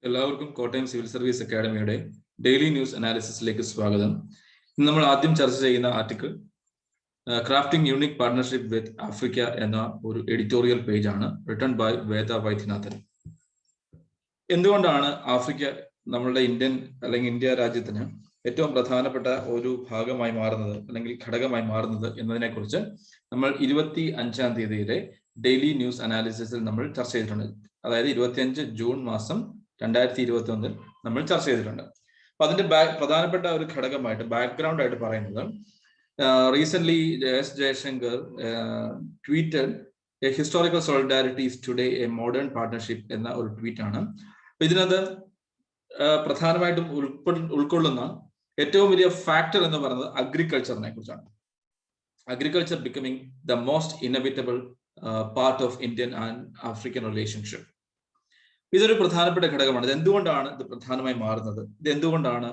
എല്ലാവർക്കും Kottayam civil service അക്കാഡമിയുടെ daily news അനാലിസിസിലേക്ക് സ്വാഗതം. ഇന്ന് നമ്മൾ ആദ്യം ചർച്ച ചെയ്യുന്ന article crafting unique partnership with Africa എന്ന ഒരു എഡിറ്റോറിയൽ പേജ് ആണ്, റിട്ടൺ ബൈ വേദ വൈദ്യനാഥൻ. എന്തുകൊണ്ടാണ് ആഫ്രിക്ക നമ്മളുടെ ഇന്ത്യ രാജ്യത്തിന് ഏറ്റവും പ്രധാനപ്പെട്ട ഒരു ഭാഗമായി മാറുന്നത് അല്ലെങ്കിൽ ഘടകമായി മാറുന്നത് എന്നതിനെ കുറിച്ച് നമ്മൾ 25-ാം തീയതിയിലെ ഡെയിലി ന്യൂസ് അനാലിസിസിൽ നമ്മൾ ചർച്ച ചെയ്തിട്ടുണ്ട്. അതായത് 25 ജൂൺ മാസം 2021 നമ്മൾ ചർച്ച ചെയ്തിട്ടുണ്ട്. അപ്പൊ അതിന്റെ പ്രധാനപ്പെട്ട ഒരു ഘടകമായിട്ട് ബാക്ക്ഗ്രൗണ്ട് ആയിട്ട് പറയുന്നത് recent S Jaishankar tweeted a historical solidarity is today a modern partnership എന്ന ഒരു ട്വീറ്റ് ആണ്. ഇതിനകത്ത് പ്രധാനമായിട്ടും ഉൾക്കൊള്ളുന്ന ഏറ്റവും വലിയ ഫാക്ടർ എന്ന് പറയുന്നത് അഗ്രികൾച്ചറിനെ കുറിച്ചാണ്. Agriculture becoming the most innovative part of Indian and African relationship. ഇതൊരു പ്രധാനപ്പെട്ട ഘടകമാണ്. ഇത് എന്തുകൊണ്ടാണ് ഇത് പ്രധാനമായി മാറുന്നത്, ഇത് എന്തുകൊണ്ടാണ്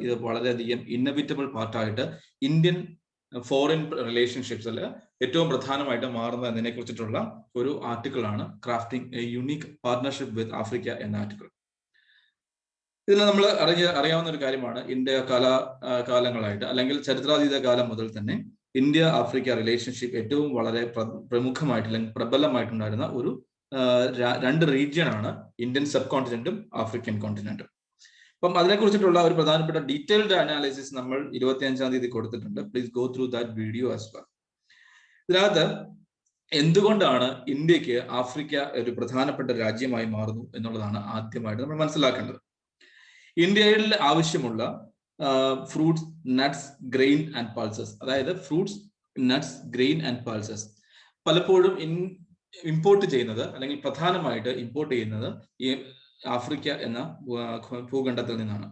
ഇത് വളരെയധികം ഇന്നോവേറ്റബിൾ പാർട്ടായിട്ട് ഇന്ത്യൻ ഫോറിൻ റിലേഷൻഷിപ്സിൽ ഏറ്റവും പ്രധാനമായിട്ട് മാറുന്നത് എന്നതിനെ കുറിച്ചിട്ടുള്ള ഒരു ആർട്ടിക്കിൾ ആണ് crafting A unique partnership with Africa എന്ന ആർട്ടിക്കിൾ. ഇതിൽ നമ്മൾ അറിയാവുന്ന ഒരു കാര്യമാണ്, ഇന്ത്യ കാലങ്ങളായിട്ട് അല്ലെങ്കിൽ ചരിത്രാതീത കാലം മുതൽ തന്നെ ഇന്ത്യ ആഫ്രിക്ക റിലേഷൻഷിപ്പ് ഏറ്റവും വളരെ പ്രമുഖമായിട്ട് അല്ലെങ്കിൽ പ്രബലമായിട്ടുണ്ടായിരുന്ന ഒരു രണ്ട് റീജിയൻ ആണ് ഇന്ത്യൻ സബ് കോണ്ടിനെന്റും ആഫ്രിക്കൻ കോണ്ടിനെന്റും. അപ്പം അതിനെ കുറിച്ചിട്ടുള്ള ഒരു പ്രധാനപ്പെട്ട ഡീറ്റെയിൽഡ് അനാലിസിസ് നമ്മൾ 25-ാം തീയതി കൊടുത്തിട്ടുണ്ട്. Please go through that video as well. ഇതിനകത്ത് എന്തുകൊണ്ടാണ് ഇന്ത്യക്ക് ആഫ്രിക്ക ഒരു പ്രധാനപ്പെട്ട രാജ്യമായി മാറുന്നു എന്നുള്ളതാണ് ആദ്യമായിട്ട് നമ്മൾ മനസ്സിലാക്കേണ്ടത്. ഇന്ത്യയിൽ ആവശ്യമുള്ള fruits, nuts, grain and pulses, അതായത് fruits, nuts, grain and pulses പലപ്പോഴും ഇമ്പോർട്ട് ചെയ്യുന്നത് അല്ലെങ്കിൽ പ്രധാനമായിട്ട് ഇമ്പോർട്ട് ചെയ്യുന്നത് ഈ ആഫ്രിക്ക എന്ന ഭൂഖണ്ഡത്തിൽ നിന്നാണ്.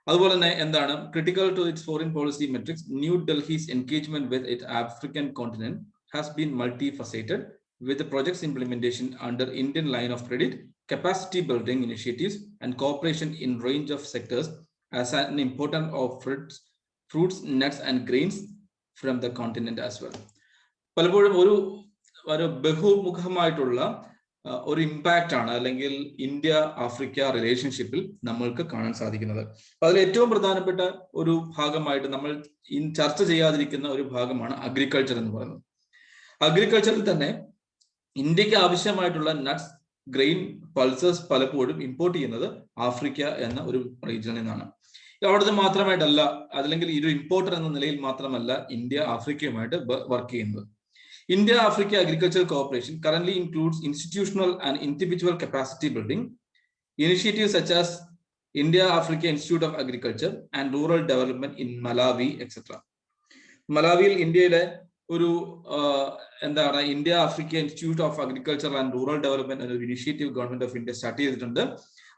അതുപോലെ തന്നെ എന്താണ് critical to its foreign policy metrics, new Delhi's engagement with it African continent has been multi faceted with the project's implementation under Indian line of credit, capacity building initiatives and cooperation in range of sectors as an important of fruits, nuts and grains from the continent as well. പലപ്പോഴും ഒരു ബഹുമുഖമായിട്ടുള്ള ഒരു impact ആണ് അല്ലെങ്കിൽ India Africa റിലേഷൻഷിപ്പിൽ നമ്മൾക്ക് കാണാൻ സാധിക്കുന്നത്. അതിൽ ഏറ്റവും പ്രധാനപ്പെട്ട ഒരു ഭാഗമായിട്ട് നമ്മൾ ചർച്ച ചെയ്യാതിരിക്കുന്ന ഒരു ഭാഗമാണ് അഗ്രികൾച്ചർ എന്ന് പറയുന്നത്. അഗ്രികൾച്ചറിൽ തന്നെ ഇന്ത്യക്ക് ആവശ്യമായിട്ടുള്ള നട്ട്സ്, ഗ്രെയിൻ, പൾസസ് പലപ്പോഴും ഇമ്പോർട്ട് ചെയ്യുന്നത് ആഫ്രിക്ക എന്ന ഒരു റീജിയനിൽ നിന്നാണ്. അവിടുത്തെ മാത്രമായിട്ടല്ല, അല്ലെങ്കിൽ ഈ ഒരു ഇമ്പോർട്ടർ എന്ന നിലയിൽ മാത്രമല്ല ഇന്ത്യ ആഫ്രിക്കയുമായിട്ട് വർക്ക് ചെയ്യുന്നത്. India Africa agriculture corporation currently includes institutional and individual capacity building initiative such as India Africa institute of agriculture and rural development in Malawi etcetera. മലാവിയിൽ ഇന്ത്യയിലെ ഒരു India Africa institute of agriculture and rural development എന്നൊരു initiative government of India start ചെയ്തിട്ടുണ്ട്.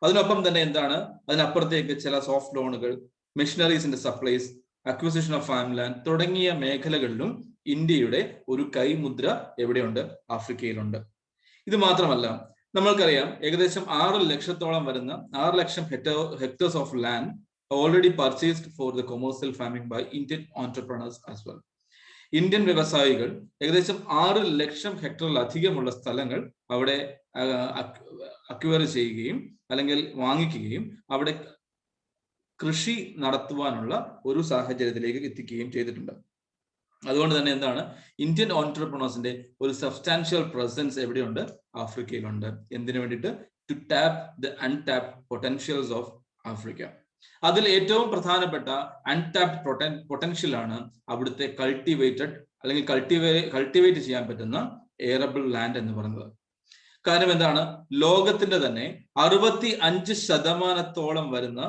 അതിനൊപ്പം തന്നെ അതിനപ്പുറത്തേക്ക് ചില soft ലോണുകൾ, മെഷീനറീസിന്റെ supplies, acquisition of farm land തുടങ്ങിയ മേഖലകളിലും ഇന്ത്യയുടെ ഒരു കൈമുദ്ര എവിടെയുണ്ട്? ആഫ്രിക്കയിലുണ്ട്. ഇത് മാത്രമല്ല, നമ്മൾക്കറിയാം ഏകദേശം 6 ലക്ഷം hectares of land already purchased for the commercial farming by Indian entrepreneurs as well. Indian വ്യവസായികൾ ഏകദേശം 6 ലക്ഷം ഹെക്ടറിലധികമുള്ള സ്ഥലങ്ങൾ അവിടെ അക്വയർ ചെയ്യുകയും അല്ലെങ്കിൽ വാങ്ങിക്കുകയും അവിടെ കൃഷി നടത്തുവാനുള്ള ഒരു സാഹചര്യത്തിലേക്ക് എത്തിക്കുകയും ചെയ്തിട്ടുണ്ട്. അതുകൊണ്ട് തന്നെ ഇന്ത്യൻ ഓൺടർപ്രണേഴ്സിന്റെ ഒരു സബ്സ്റ്റാൻഷ്യൽ പ്രസൻസ് എവിടെയുണ്ട്? ആഫ്രിക്കയിലുണ്ട്. എന്തിനു വേണ്ടിയിട്ട്? To tap the untapped potentials of Africa. അതിൽ ഏറ്റവും പ്രധാനപ്പെട്ട അൺടാപ്ഡ് പൊട്ടൻഷ്യൽ ആണ് അവിടുത്തെ കൾട്ടിവേറ്റ് ചെയ്യാൻ പറ്റുന്ന എയറബിൾ ലാൻഡ് എന്ന് പറയുന്നത്. കാരണം എന്താണ്? ലോകത്തിന്റെ തന്നെ 65% വരുന്ന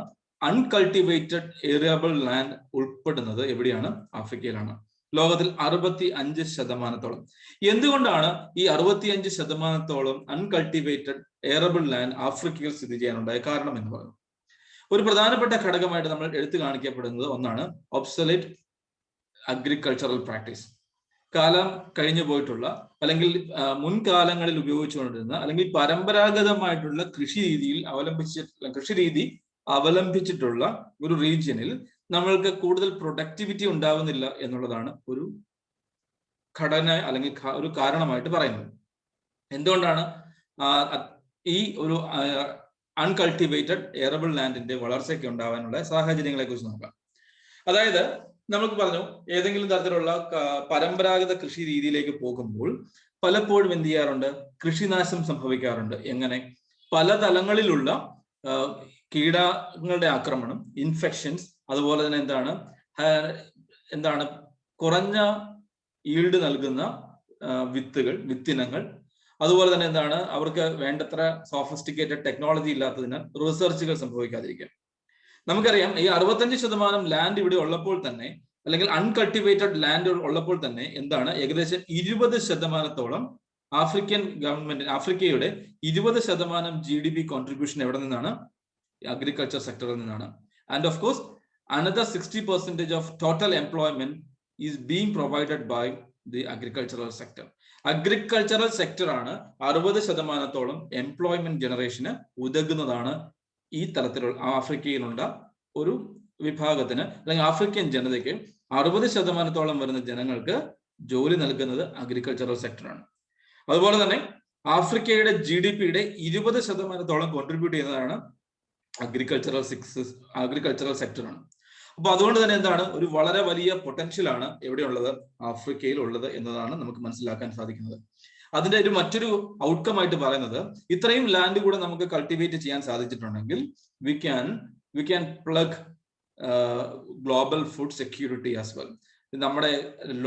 അൺകൾട്ടിവേറ്റഡ് എയറബിൾ ലാൻഡ് ഉൾപ്പെടുന്നത് എവിടെയാണ്? ആഫ്രിക്കയിലാണ്. ലോകത്തിൽ 65%. എന്തുകൊണ്ടാണ് ഈ 65% അൺകൾട്ടിവേറ്റഡ് എയറബിൾ ലാൻഡ് ആഫ്രിക്കയിൽ സ്ഥിതി ചെയ്യാനുണ്ടായ കാരണം എന്ന് പറയുന്നത്? ഒരു പ്രധാനപ്പെട്ട ഘടകമായിട്ട് നമ്മൾ എടുത്തു കാണിക്കപ്പെടുന്നത് ഒന്നാണ് ഒബ്സൊലേറ്റ് അഗ്രികൾച്ചറൽ പ്രാക്ടീസ്. കാലം കഴിഞ്ഞു പോയിട്ടുള്ള അല്ലെങ്കിൽ മുൻകാലങ്ങളിൽ ഉപയോഗിച്ചുകൊണ്ടിരുന്ന അല്ലെങ്കിൽ പരമ്പരാഗതമായിട്ടുള്ള കൃഷി രീതി അവലംബിച്ചിട്ടുള്ള ഒരു റീജിയനിൽ നമ്മൾക്ക് കൂടുതൽ പ്രൊഡക്ടിവിറ്റി ഉണ്ടാവുന്നില്ല എന്നുള്ളതാണ് ഒരു ഘടന അല്ലെങ്കിൽ ഒരു കാരണമായിട്ട് പറയുന്നത്. എന്തുകൊണ്ടാണ് ഈ ഒരു അൺകൾട്ടിവേറ്റഡ് എയറബിൾ ലാൻഡിന്റെ വളർച്ചയ്ക്ക് ഉണ്ടാവാനുള്ള സാഹചര്യങ്ങളെ കുറിച്ച് നോക്കാം. അതായത് നമുക്ക് പറഞ്ഞു, ഏതെങ്കിലും തരത്തിലുള്ള പരമ്പരാഗത കൃഷി രീതിയിലേക്ക് പോകുമ്പോൾ പലപ്പോഴും എന്ത് ചെയ്യാറുണ്ട്, കൃഷിനാശം സംഭവിക്കാറുണ്ട്. എങ്ങനെ? പല തലങ്ങളിലുള്ള കീടങ്ങളുടെ ആക്രമണം, ഇൻഫെക്ഷൻസ്, അതുപോലെ തന്നെ എന്താണ് കുറഞ്ഞ ഈൽഡ് നൽകുന്ന വിത്തിനങ്ങൾ, അതുപോലെ തന്നെ അവർക്ക് വേണ്ടത്ര സോഫിസ്റ്റിക്കേറ്റഡ് ടെക്നോളജി ഇല്ലാത്തതിനാൽ റിസർച്ചുകൾ സംഭവിക്കാതിരിക്കുക. നമുക്കറിയാം, ഈ 65% ലാൻഡ് ഇവിടെ ഉള്ളപ്പോൾ തന്നെ, അല്ലെങ്കിൽ അൺകൾട്ടിവേറ്റഡ് ലാൻഡ് ഉള്ളപ്പോൾ തന്നെ ഏകദേശം 20% ആഫ്രിക്കൻ ഗവൺമെന്റ്, ആഫ്രിക്കയുടെ 20% GDP കോൺട്രിബ്യൂഷൻ എവിടെ നിന്നാണ്? അഗ്രികൾച്ചർ സെക്ടറിൽ നിന്നാണ്. And of course another 60% of total employment is being provided by the agricultural sector. Agricultural sector ആണ് 60% എംപ്ലോയ്മെന്റ് ജനറേഷന് ഉതകുന്നതാണ്. ഈ തരത്തിലുള്ള ആഫ്രിക്കയിലുള്ള ഒരു വിഭാഗത്തിന്, അല്ലെങ്കിൽ ആഫ്രിക്കൻ ജനതയ്ക്ക് 60% വരുന്ന ജനങ്ങൾക്ക് ജോലി നൽകുന്നത് അഗ്രികൾച്ചറൽ സെക്ടറാണ്. അതുപോലെ തന്നെ ആഫ്രിക്കയുടെ GDPയുടെ 20% കോൺട്രിബ്യൂട്ട് ചെയ്യുന്നതാണ് അഗ്രികൾച്ചറൽ സെക്ടറാണ്. അപ്പൊ അതുകൊണ്ട് തന്നെ ഒരു വളരെ വലിയ പൊട്ടൻഷ്യലാണ് എവിടെയുള്ളത്? ആഫ്രിക്കയിൽ ഉള്ളത് എന്നതാണ് നമുക്ക് മനസ്സിലാക്കാൻ സാധിക്കുന്നത്. അതിന്റെ മറ്റൊരു ഔട്ട്കം ആയിട്ട് പറയുന്നത്, ഇത്രയും ലാൻഡ് കൂടെ നമുക്ക് കൾട്ടിവേറ്റ് ചെയ്യാൻ സാധിച്ചിട്ടുണ്ടെങ്കിൽ we can plug global food security as well. നമ്മുടെ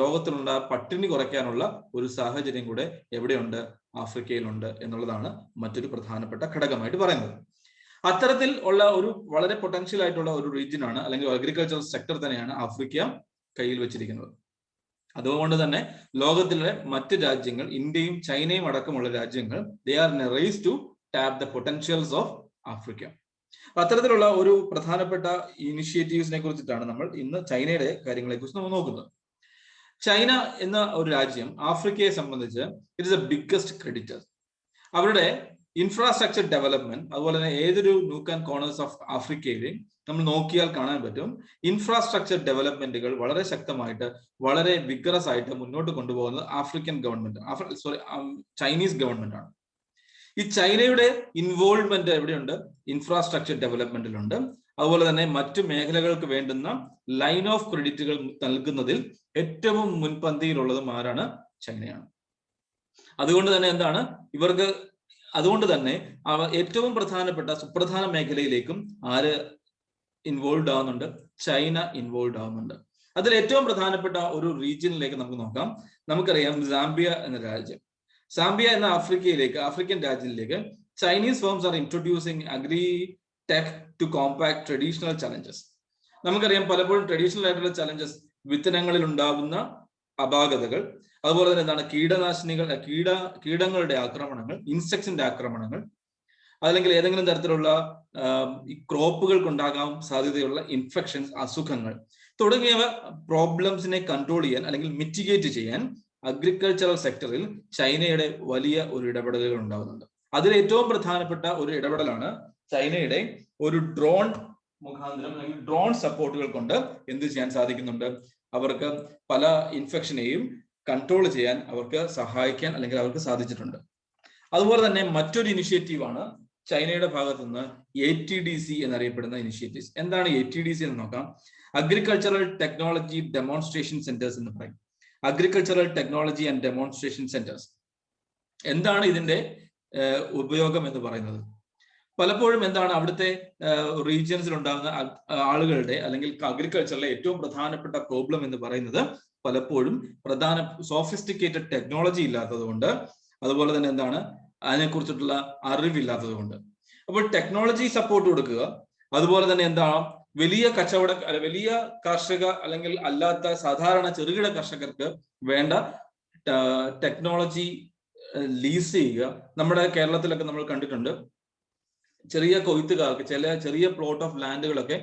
ലോകത്തിലുള്ള പട്ടിണി കുറയ്ക്കാനുള്ള ഒരു സാഹചര്യം കൂടെ എവിടെയുണ്ട്? ആഫ്രിക്കയിലുണ്ട് എന്നുള്ളതാണ് മറ്റൊരു പ്രധാനപ്പെട്ട ഘടകമായിട്ട് പറയുന്നത്. അത്തരത്തിൽ ഉള്ള ഒരു വളരെ പൊട്ടൻഷ്യൽ ആയിട്ടുള്ള ഒരു റീജിയൻ ആണ്, അല്ലെങ്കിൽ അഗ്രികൾച്ചറൽ സെക്ടർ തന്നെയാണ് ആഫ്രിക്ക കയ്യിൽ വെച്ചിരിക്കുന്നത്. അതുകൊണ്ട് തന്നെ ലോകത്തിലെ മറ്റ് രാജ്യങ്ങൾ, ഇന്ത്യയും ചൈനയും അടക്കമുള്ള രാജ്യങ്ങൾ, they are in a race to tap the potentials of Africa. അത്തരത്തിലുള്ള ഒരു പ്രധാനപ്പെട്ട ഇനിഷ്യേറ്റീവ്സിനെ കുറിച്ചിട്ടാണ് നമ്മൾ ഇന്ന് ചൈനയുടെ കാര്യങ്ങളെ കുറിച്ച് നമ്മൾ നോക്കുന്നത്. ചൈന എന്ന ഒരു രാജ്യം ആഫ്രിക്കയെ സംബന്ധിച്ച് it is A biggest creditor. അവരുടെ ഇൻഫ്രാസ്ട്രക്ചർ ഡെവലപ്മെന്റ്, അതുപോലെ തന്നെ ഏതൊരു നൂക്ക് ആൻഡ് കോർണേഴ്സ് ഓഫ് ആഫ്രിക്കയിൽ നമ്മൾ നോക്കിയാൽ കാണാൻ പറ്റും, ഇൻഫ്രാസ്ട്രക്ചർ ഡെവലപ്മെന്റുകൾ വളരെ ശക്തമായിട്ട്, വളരെ വിഗറസ് ആയിട്ട് മുന്നോട്ട് കൊണ്ടുപോകുന്നത് ആഫ്രിക്കൻ ഗവൺമെന്റ്, ചൈനീസ് ഗവൺമെന്റ് ആണ്. ഈ ചൈനയുടെ ഇൻവോൾവ്മെന്റ് എവിടെയുണ്ട്? ഇൻഫ്രാസ്ട്രക്ചർ ഡെവലപ്മെന്റിലുണ്ട്. അതുപോലെ തന്നെ മറ്റു മേഖലകൾക്ക് വേണ്ടുന്ന ലൈൻ ഓഫ് ക്രെഡിറ്റുകൾ നൽകുന്നതിൽ ഏറ്റവും മുൻപന്തിയിലുള്ളതും ആരാണ്? ചൈനയാണ്. അതുകൊണ്ട് തന്നെ ഇവർക്ക് അതുകൊണ്ട് തന്നെ ഏറ്റവും പ്രധാനപ്പെട്ട സുപ്രധാന മേഖലയിലേക്കും ആര് ഇൻവോൾവ് ആവുന്നുണ്ട്? ചൈന ഇൻവോൾവ് ആവുന്നുണ്ട്. അതിൽ ഏറ്റവും പ്രധാനപ്പെട്ട ഒരു റീജിയനിലേക്ക് നമുക്ക് നോക്കാം. നമുക്കറിയാം, സാംബിയ എന്ന രാജ്യം. സാംബിയ എന്ന ആഫ്രിക്കൻ രാജ്യത്തിലേക്ക് Chinese firms are introducing agri tech to compact traditional challenges. നമുക്കറിയാം, പലപ്പോഴും ട്രഡീഷണൽ ആയിട്ടുള്ള ചലഞ്ചസ്, വിത്തനങ്ങളിൽ ഉണ്ടാകുന്ന അപാകതകൾ, അതുപോലെ തന്നെ കീടങ്ങളുടെ ആക്രമണങ്ങൾ, ഇൻസെക്ട്സിന്റെ ആക്രമണങ്ങൾ, അല്ലെങ്കിൽ ഏതെങ്കിലും തരത്തിലുള്ള ക്രോപ്പുകൾക്കുണ്ടാകാൻ സാധ്യതയുള്ള ഇൻഫെക്ഷൻസ്, അസുഖങ്ങൾ തുടങ്ങിയവ പ്രോബ്ലംസിനെ കൺട്രോൾ ചെയ്യാൻ അല്ലെങ്കിൽ മിറ്റിഗേറ്റ് ചെയ്യാൻ അഗ്രികൾച്ചറൽ സെക്ടറിൽ ചൈനയുടെ വലിയ ഒരു ഇടപെടലുകൾ ഉണ്ടാകുന്നുണ്ട്. അതിൽ ഏറ്റവും പ്രധാനപ്പെട്ട ഒരു ഇടപെടലാണ് ചൈനയുടെ ഒരു ഡ്രോൺ മുഖാന്തരം, അല്ലെങ്കിൽ ഡ്രോൺ സപ്പോർട്ടുകൾ കൊണ്ട് എന്ത് ചെയ്യാൻ സാധിക്കുന്നുണ്ട്? അവർക്ക് പല ഇൻഫെക്ഷനെയും കൺട്രോൾ ചെയ്യാൻ അവർക്ക് സഹായിക്കാൻ, അല്ലെങ്കിൽ അവർക്ക് സാധിച്ചിട്ടുണ്ട്. അതുപോലെ തന്നെ മറ്റൊരു ഇനിഷ്യേറ്റീവാണ് ചൈനയുടെ ഭാഗത്തു നിന്ന് ATDC എന്നറിയപ്പെടുന്ന ഇനിഷ്യേറ്റീവ്സ്. എന്താണ് ATDC എന്ന് നോക്കാം. അഗ്രികൾച്ചറൽ ടെക്നോളജി ഡെമോൺസ്ട്രേഷൻ സെന്റേഴ്സ് എന്ന് പറയും. Agricultural technology and demonstration centres. എന്താണ് ഇതിന്റെ ഉപയോഗം എന്ന് പറയുന്നത്? പലപ്പോഴും അവിടുത്തെ റീജിയൻസിൽ ഉണ്ടാകുന്ന ആളുകളുടെ, അല്ലെങ്കിൽ അഗ്രികൾച്ചറിലെ ഏറ്റവും പ്രധാനപ്പെട്ട പ്രോബ്ലം എന്ന് പറയുന്നത് പലപ്പോഴും സോഫിസ്റ്റിക്കേറ്റഡ് ടെക്നോളജി ഇല്ലാത്തത് കൊണ്ട്, അതുപോലെ തന്നെ അതിനെക്കുറിച്ചിട്ടുള്ള അറിവില്ലാത്തത് കൊണ്ട്. അപ്പോൾ ടെക്നോളജി സപ്പോർട്ട് കൊടുക്കുക, അതുപോലെ തന്നെ വലിയ വലിയ കർഷക അല്ലെങ്കിൽ അല്ലാത്ത സാധാരണ ചെറുകിട കർഷകർക്ക് വേണ്ട ടെക്നോളജി ലീസ് ചെയ്യുക. നമ്മുടെ കേരളത്തിലൊക്കെ നമ്മൾ കണ്ടിട്ടുണ്ട്, ചെറിയ കൊയ്ത്തുകാർക്ക് ചെറിയ പ്ലോട്ട് ഓഫ് ലാൻഡുകളൊക്കെ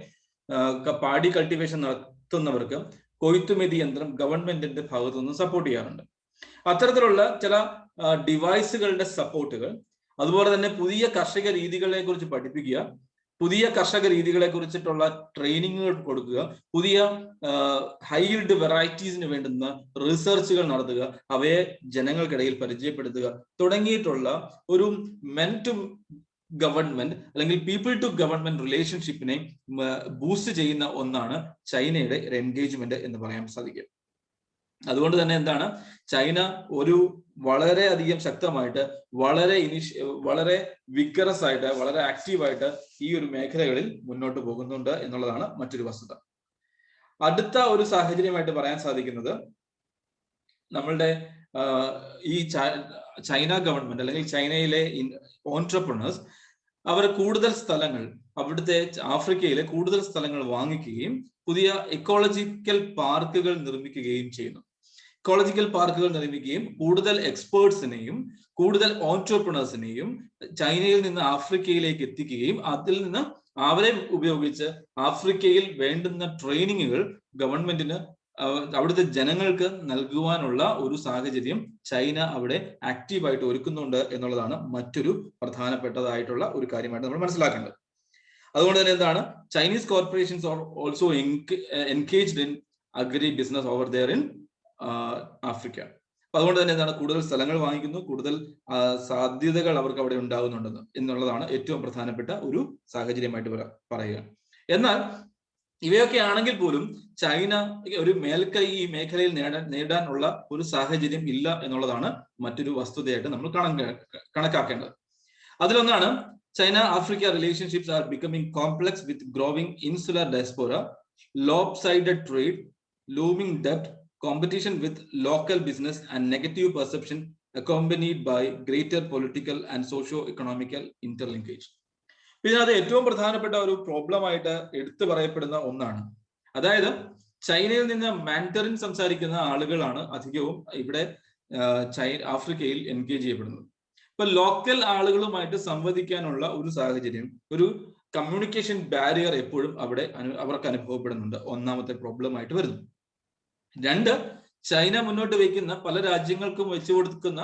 പാടി കൾട്ടിവേഷൻ നടത്തുന്നവർക്ക് കൊയ്ത്തുമെതി യന്ത്രം ഗവൺമെന്റിന്റെ ഭാഗത്തുനിന്ന് സപ്പോർട്ട് ചെയ്യാറുണ്ട്. അത്തരത്തിലുള്ള ചില ഡിവൈസുകളുടെ സപ്പോർട്ടുകൾ, അതുപോലെ തന്നെ പുതിയ കർഷക രീതികളെ കുറിച്ച് പഠിപ്പിക്കുക, പുതിയ കർഷക രീതികളെ കുറിച്ചിട്ടുള്ള ട്രെയിനിങ്ങുകൾ കൊടുക്കുക, പുതിയ ഹൈൽഡ് വെറൈറ്റീസിന് വേണ്ടുന്ന റിസർച്ചുകൾ നടത്തുക, അവയെ ജനങ്ങൾക്കിടയിൽ പരിചയപ്പെടുത്തുക തുടങ്ങിയിട്ടുള്ള ഒരു മെൻ ടു ഗവൺമെന്റ് അല്ലെങ്കിൽ പീപ്പിൾ ടു ഗവൺമെന്റ് റിലേഷൻഷിപ്പിനെ ബൂസ്റ്റ് ചെയ്യുന്ന ഒന്നാണ് ചൈനയുടെ ഒരു എൻഗേജ്മെന്റ് എന്ന് പറയാൻ സാധിക്കും. അതുകൊണ്ട് തന്നെ എന്താണ്, ചൈന ഒരു വളരെയധികം ശക്തമായിട്ട് വളരെ വിഗറസ് ആയിട്ട് വളരെ ആക്റ്റീവായിട്ട് ഈ ഒരു മേഖലകളിൽ മുന്നോട്ട് പോകുന്നുണ്ട് എന്നുള്ളതാണ് മറ്റൊരു വസ്തുത. അടുത്ത ഒരു സാഹചര്യമായിട്ട് പറയാൻ സാധിക്കുന്നത് നമ്മളുടെ ഈ ചൈന ഗവൺമെന്റ് അല്ലെങ്കിൽ ചൈനയിലെ ഓൺട്രപ്രണേഴ്സ് അവർ കൂടുതൽ സ്ഥലങ്ങൾ അവിടുത്തെ ആഫ്രിക്കയിലെ കൂടുതൽ സ്ഥലങ്ങൾ വാങ്ങിക്കുകയും പുതിയ എക്കോളജിക്കൽ പാർക്കുകൾ നിർമ്മിക്കുകയും ചെയ്യുന്നു. ഇക്കോളജിക്കൽ പാർക്കുകൾ നിർമ്മിക്കുകയും കൂടുതൽ എക്സ്പേർട്സിനെയും കൂടുതൽ ഓൺട്രപ്രണേഴ്സിനെയും ചൈനയിൽ നിന്ന് ആഫ്രിക്കയിലേക്ക് എത്തിക്കുകയും അതിൽ നിന്ന് അവരെ ഉപയോഗിച്ച് ആഫ്രിക്കയിൽ വേണ്ടുന്ന ട്രെയിനിങ്ങുകൾ ഗവൺമെന്റിന് അവിടുത്തെ ജനങ്ങൾക്ക് നൽകുവാനുള്ള ഒരു സാഹചര്യം ചൈന അവിടെ ആക്റ്റീവായിട്ട് ഒരുക്കുന്നുണ്ട് എന്നുള്ളതാണ് മറ്റൊരു പ്രധാനപ്പെട്ടതായിട്ടുള്ള ഒരു കാര്യമായിട്ട് നമ്മൾ മനസ്സിലാക്കേണ്ടത്. അതുകൊണ്ട് തന്നെ എന്താണ്, Chinese corporations are also engaged in agri business over there in Africa. അപ്പൊ അതുകൊണ്ട് തന്നെ എന്താണ്, കൂടുതൽ സ്ഥലങ്ങൾ വാങ്ങിക്കുന്നു, കൂടുതൽ സാധ്യതകൾ അവർക്ക് അവിടെ ഉണ്ടാകുന്നുണ്ടെന്ന് എന്നുള്ളതാണ് ഏറ്റവും പ്രധാനപ്പെട്ട ഒരു സാഹചര്യമായിട്ട് പറയുക. എന്നാൽ ഇവയൊക്കെ ആണെങ്കിൽ പോലും ചൈന ഒരു മേൽക്കൈ ഈ മേഖലയിൽ നേടാനുള്ള ഒരു സാഹചര്യം ഇല്ല എന്നുള്ളതാണ് മറ്റൊരു വസ്തുതയായിട്ട് നമ്മൾ കണക്കാക്കേണ്ടത്. അതിലൊന്നാണ് China Africa relationships are becoming complex with growing insular diaspora, lopsided trade, looming ഡെപ്റ്റ്, competition with local business and negative perception accompanied by greater political and socio-economical interlinkage. പിന്നെ അത് ഏറ്റവും പ്രധാനപ്പെട്ട ഒരു പ്രോബ്ലം ആയിട്ട് എടുത്തു പറയപ്പെടുന്ന ഒന്നാണ്. അതായത് ചൈനയിൽ നിന്ന് മാൻഡറിൻ സംസാരിക്കുന്ന ആളുകളാണ് അധികവും ഇവിടെ ആഫ്രിക്കയിൽ എൻഗേജ് ചെയ്യപ്പെടുന്നത്. ഇപ്പൊ ലോക്കൽ ആളുകളുമായിട്ട് സംവദിക്കാനുള്ള ഒരു സാഹചര്യം, ഒരു കമ്മ്യൂണിക്കേഷൻ ബാരിയർ എപ്പോഴും അവിടെ അവർക്ക് അനുഭവപ്പെടുന്നുണ്ട്. ഒന്നാമത്തെ പ്രോബ്ലം ആയിട്ട് വരുന്നു. രണ്ട്, ചൈന മുന്നോട്ട് വയ്ക്കുന്ന പല രാജ്യങ്ങൾക്കും വെച്ചു കൊടുക്കുന്ന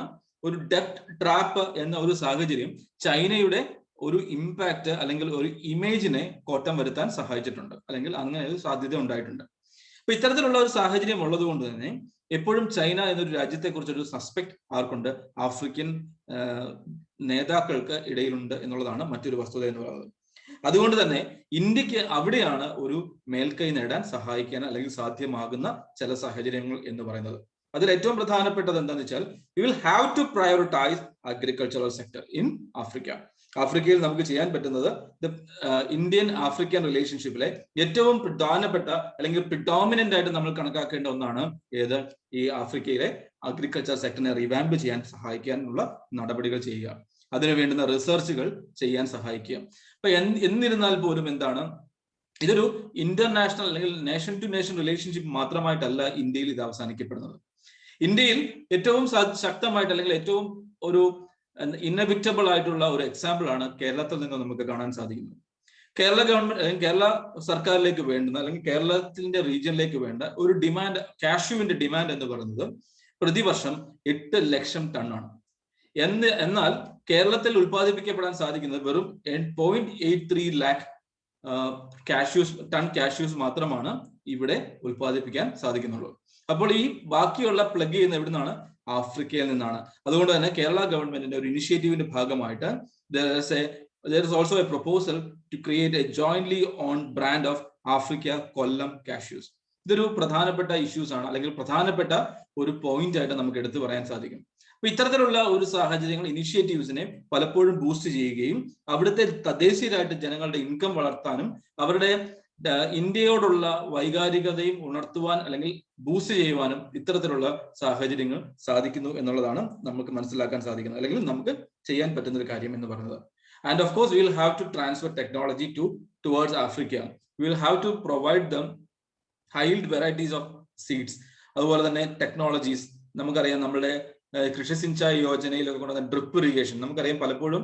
ഒരു ഡെപ്റ്റ് ട്രാപ്പ് എന്ന ഒരു സാഹചര്യം ചൈനയുടെ ഒരു ഇമ്പാക്ട് അല്ലെങ്കിൽ ഒരു ഇമേജിനെ കോട്ടം വരുത്താൻ സഹായിച്ചിട്ടുണ്ട്, അല്ലെങ്കിൽ അങ്ങനെ ഒരു സാധ്യത ഉണ്ടായിട്ടുണ്ട്. അപ്പൊ ഇത്തരത്തിലുള്ള ഒരു സാഹചര്യം ഉള്ളത് കൊണ്ട് തന്നെ എപ്പോഴും ചൈന എന്നൊരു രാജ്യത്തെ കുറിച്ചൊരു സസ്പെക്ട് ആർക്കുണ്ട്, ആഫ്രിക്കൻ നേതാക്കൾക്ക് ഇടയിലുണ്ട് എന്നുള്ളതാണ് മറ്റൊരു വസ്തുത എന്ന് പറയുന്നത്. അതുകൊണ്ട് തന്നെ ഇന്ത്യക്ക് അവിടെയാണ് ഒരു മേൽക്കൈ നേടാൻ സഹായിക്കാൻ അല്ലെങ്കിൽ സാധ്യമാകുന്ന ചില സാഹചര്യങ്ങൾ എന്ന് പറയുന്നത്. അതിൽ ഏറ്റവും പ്രധാനപ്പെട്ടത് എന്താണെന്ന് വെച്ചാൽ, we will have to prioritise agricultural sector in Africa. ആഫ്രിക്കയിൽ നമുക്ക് ചെയ്യാൻ പറ്റുന്നത് ഇന്ത്യൻ ആഫ്രിക്കൻ റിലേഷൻഷിപ്പിലെ ഏറ്റവും പ്രധാനപ്പെട്ട അല്ലെങ്കിൽ പ്രിഡോമിനന്റ് ആയിട്ട് നമ്മൾ കണക്കാക്കേണ്ട ഒന്നാണ് ഈ ആഫ്രിക്കയിലെ അഗ്രികൾച്ചർ സെക്ടറിനെ റിവാമ്പ് ചെയ്യാൻ സഹായിക്കാനുള്ള നടപടികൾ ചെയ്യുക, അതിനു വേണ്ടുന്ന റിസർച്ചുകൾ ചെയ്യാൻ സഹായിക്കുക. അപ്പൊ എന്നിരുന്നാൽ പോലും എന്താണ്, ഇതൊരു ഇന്റർനാഷണൽ അല്ലെങ്കിൽ നേഷൻ ടു നേഷൻ റിലേഷൻഷിപ്പ് മാത്രമായിട്ടല്ല ഇന്ത്യയിൽ ഇത് അവസാനിക്കപ്പെടുന്നത്. ഇന്ത്യയിൽ ഏറ്റവും ശക്തമായിട്ട് അല്ലെങ്കിൽ ഏറ്റവും ഒരു ഇന്നവിറ്റബിൾ ആയിട്ടുള്ള ഒരു എക്സാമ്പിൾ ആണ് കേരളത്തിൽ നിന്ന് നമുക്ക് കാണാൻ സാധിക്കുന്നത്. കേരള ഗവൺമെന്റ് അല്ലെങ്കിൽ കേരള സർക്കാരിലേക്ക് വേണ്ടുന്ന അല്ലെങ്കിൽ കേരളത്തിന്റെ റീജിയനിലേക്ക് വേണ്ട ഒരു ഡിമാൻഡ്, കാഷ്യൂവിന്റെ ഡിമാൻഡ് എന്ന് പറയുന്നത് പ്രതിവർഷം 8 ലക്ഷം ടണ്ണാണ്. എന്നാൽ കേരളത്തിൽ ഉൽപ്പാദിപ്പിക്കപ്പെടാൻ സാധിക്കുന്നത് വെറും 0.83 lakh ടൺ കാഷ്യൂസ് മാത്രമാണ് ഇവിടെ ഉൽപ്പാദിപ്പിക്കാൻ സാധിക്കുന്നുള്ളൂ. അപ്പോൾ ഈ ബാക്കിയുള്ള പ്ലഗ് ചെയ്യുന്ന എവിടെ നിന്നാണ്? ആഫ്രിക്കയിൽ നിന്നാണ്. അതുകൊണ്ട് തന്നെ കേരള ഗവൺമെന്റിന്റെ ഒരു ഇനിഷ്യേറ്റീവിന്റെ ഭാഗമായിട്ട് there is also a proposal to create a jointly owned brand of Africa Kollam cashews. ഇതൊരു പ്രധാനപ്പെട്ട ഇഷ്യൂസ് ആണ്, അല്ലെങ്കിൽ പ്രധാനപ്പെട്ട ഒരു പോയിന്റ് ആയിട്ട് നമുക്ക് എടുത്തു പറയാൻ സാധിക്കും. അപ്പൊ ഇത്തരത്തിലുള്ള ഒരു സാഹചര്യങ്ങൾ ഇനിഷ്യേറ്റീവ്സിനെ പലപ്പോഴും ബൂസ്റ്റ് ചെയ്യുകയും അവിടുത്തെ തദ്ദേശീയരായിട്ട് ജനങ്ങളുടെ ഇൻകം വളർത്താനും അവരുടെ ഇന്ത്യയോടുള്ള വൈകാരികതയും ഉണർത്തുവാൻ അല്ലെങ്കിൽ ബൂസ്റ്റ് ചെയ്യുവാനും ഇത്തരത്തിലുള്ള സാഹചര്യങ്ങൾ സാധിക്കുന്നു എന്നുള്ളതാണ് നമുക്ക് മനസ്സിലാക്കാൻ സാധിക്കുന്നത്, അല്ലെങ്കിൽ നമുക്ക് ചെയ്യാൻ പറ്റുന്ന ഒരു കാര്യം എന്ന് പറയുന്നത്. And of course, we will have to transfer technology towards Africa. We will have to provide them high yield varieties of seeds. അതുപോലെ തന്നെ ടെക്നോളജീസ്, നമുക്കറിയാം നമ്മുടെ കൃഷി സിഞ്ചായ് യോജനയിലൊക്കെ കൊണ്ടുവന്ന ഡ്രിപ്പ് ഇറിഗേഷൻ, നമുക്കറിയാം പലപ്പോഴും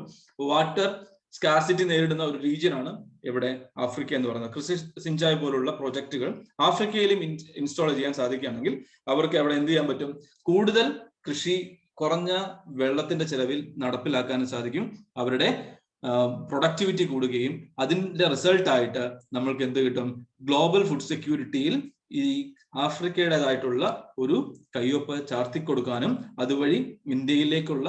വാട്ടർ സ്കാർസിറ്റി നേരിടുന്ന ഒരു റീജിയൻ ആണ് ഇവിടെ ആഫ്രിക്ക എന്ന് പറയുന്നത്. കൃഷി സിഞ്ചായ് പോലുള്ള പ്രോജക്റ്റുകൾ ആഫ്രിക്കയിലും ഇൻസ്റ്റാൾ ചെയ്യാൻ സാധിക്കുകയാണെങ്കിൽ അവർക്ക് അവിടെ എന്ത് ചെയ്യാൻ പറ്റും? കൂടുതൽ കൃഷി കുറഞ്ഞ വെള്ളത്തിന്റെ ചെലവിൽ നടപ്പിലാക്കാനും സാധിക്കും. അവരുടെ പ്രൊഡക്ടിവിറ്റി കൂടുകയും അതിന്റെ റിസൾട്ട് ആയിട്ട് നമ്മൾക്ക് എന്ത് കിട്ടും? ഗ്ലോബൽ ഫുഡ് സെക്യൂരിറ്റിയിൽ ഈ ആഫ്രിക്കയുടേതായിട്ടുള്ള ഒരു കയ്യൊപ്പ് ചാർത്തിക്കൊടുക്കാനും അതുവഴി ഇന്ത്യയിലേക്കുള്ള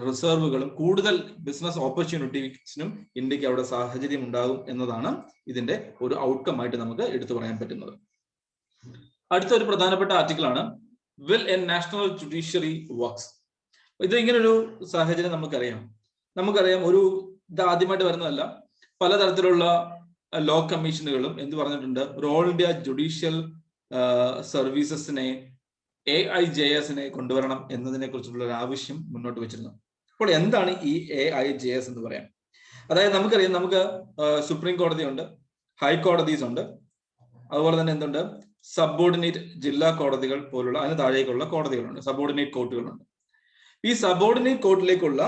റിസർവുകളും കൂടുതൽ ബിസിനസ് ഓപ്പർച്യൂണിറ്റീസിനും ഇന്ത്യക്ക് അവിടെ സാഹചര്യം ഉണ്ടാകും എന്നതാണ് ഇതിന്റെ ഒരു ഔട്ട്കം ആയിട്ട് നമുക്ക് എടുത്തു പറയാൻ പറ്റുന്നത്. അടുത്ത ഒരു പ്രധാനപ്പെട്ട ആർട്ടിക്കിളാണ് will a national judiciary works. ഇത് ഇങ്ങനൊരു സാഹചര്യം നമുക്കറിയാം ഒരു ഇത് ആദ്യമായിട്ട് വരുന്നതല്ല. പലതരത്തിലുള്ള ലോ കമ്മീഷനുകളും എന്ത് പറഞ്ഞിട്ടുണ്ട്, ഒരു ഓൾ ഇന്ത്യ ജുഡീഷ്യൽ സർവീസസിനെ AIJS കൊണ്ടുവരണം എന്നതിനെ കുറിച്ചുള്ള ഒരു ആവശ്യം മുന്നോട്ട് വെച്ചിരുന്നു. അപ്പോൾ എന്താണ് ഈ AIJS എന്ന് പറയാം? അതായത് നമുക്കറിയാം, നമുക്ക് സുപ്രീം കോടതിയുണ്ട്, ഹൈക്കോടതീസ് ഉണ്ട്, അതുപോലെ തന്നെ എന്തുണ്ട്, സബോർഡിനേറ്റ് ജില്ലാ കോടതികൾ പോലുള്ള അതിന് താഴേക്കുള്ള കോടതികളുണ്ട്, സബോർഡിനേറ്റ് കോർട്ടുകളുണ്ട്. ഈ സബോർഡിനേറ്റ് കോർട്ടിലേക്കുള്ള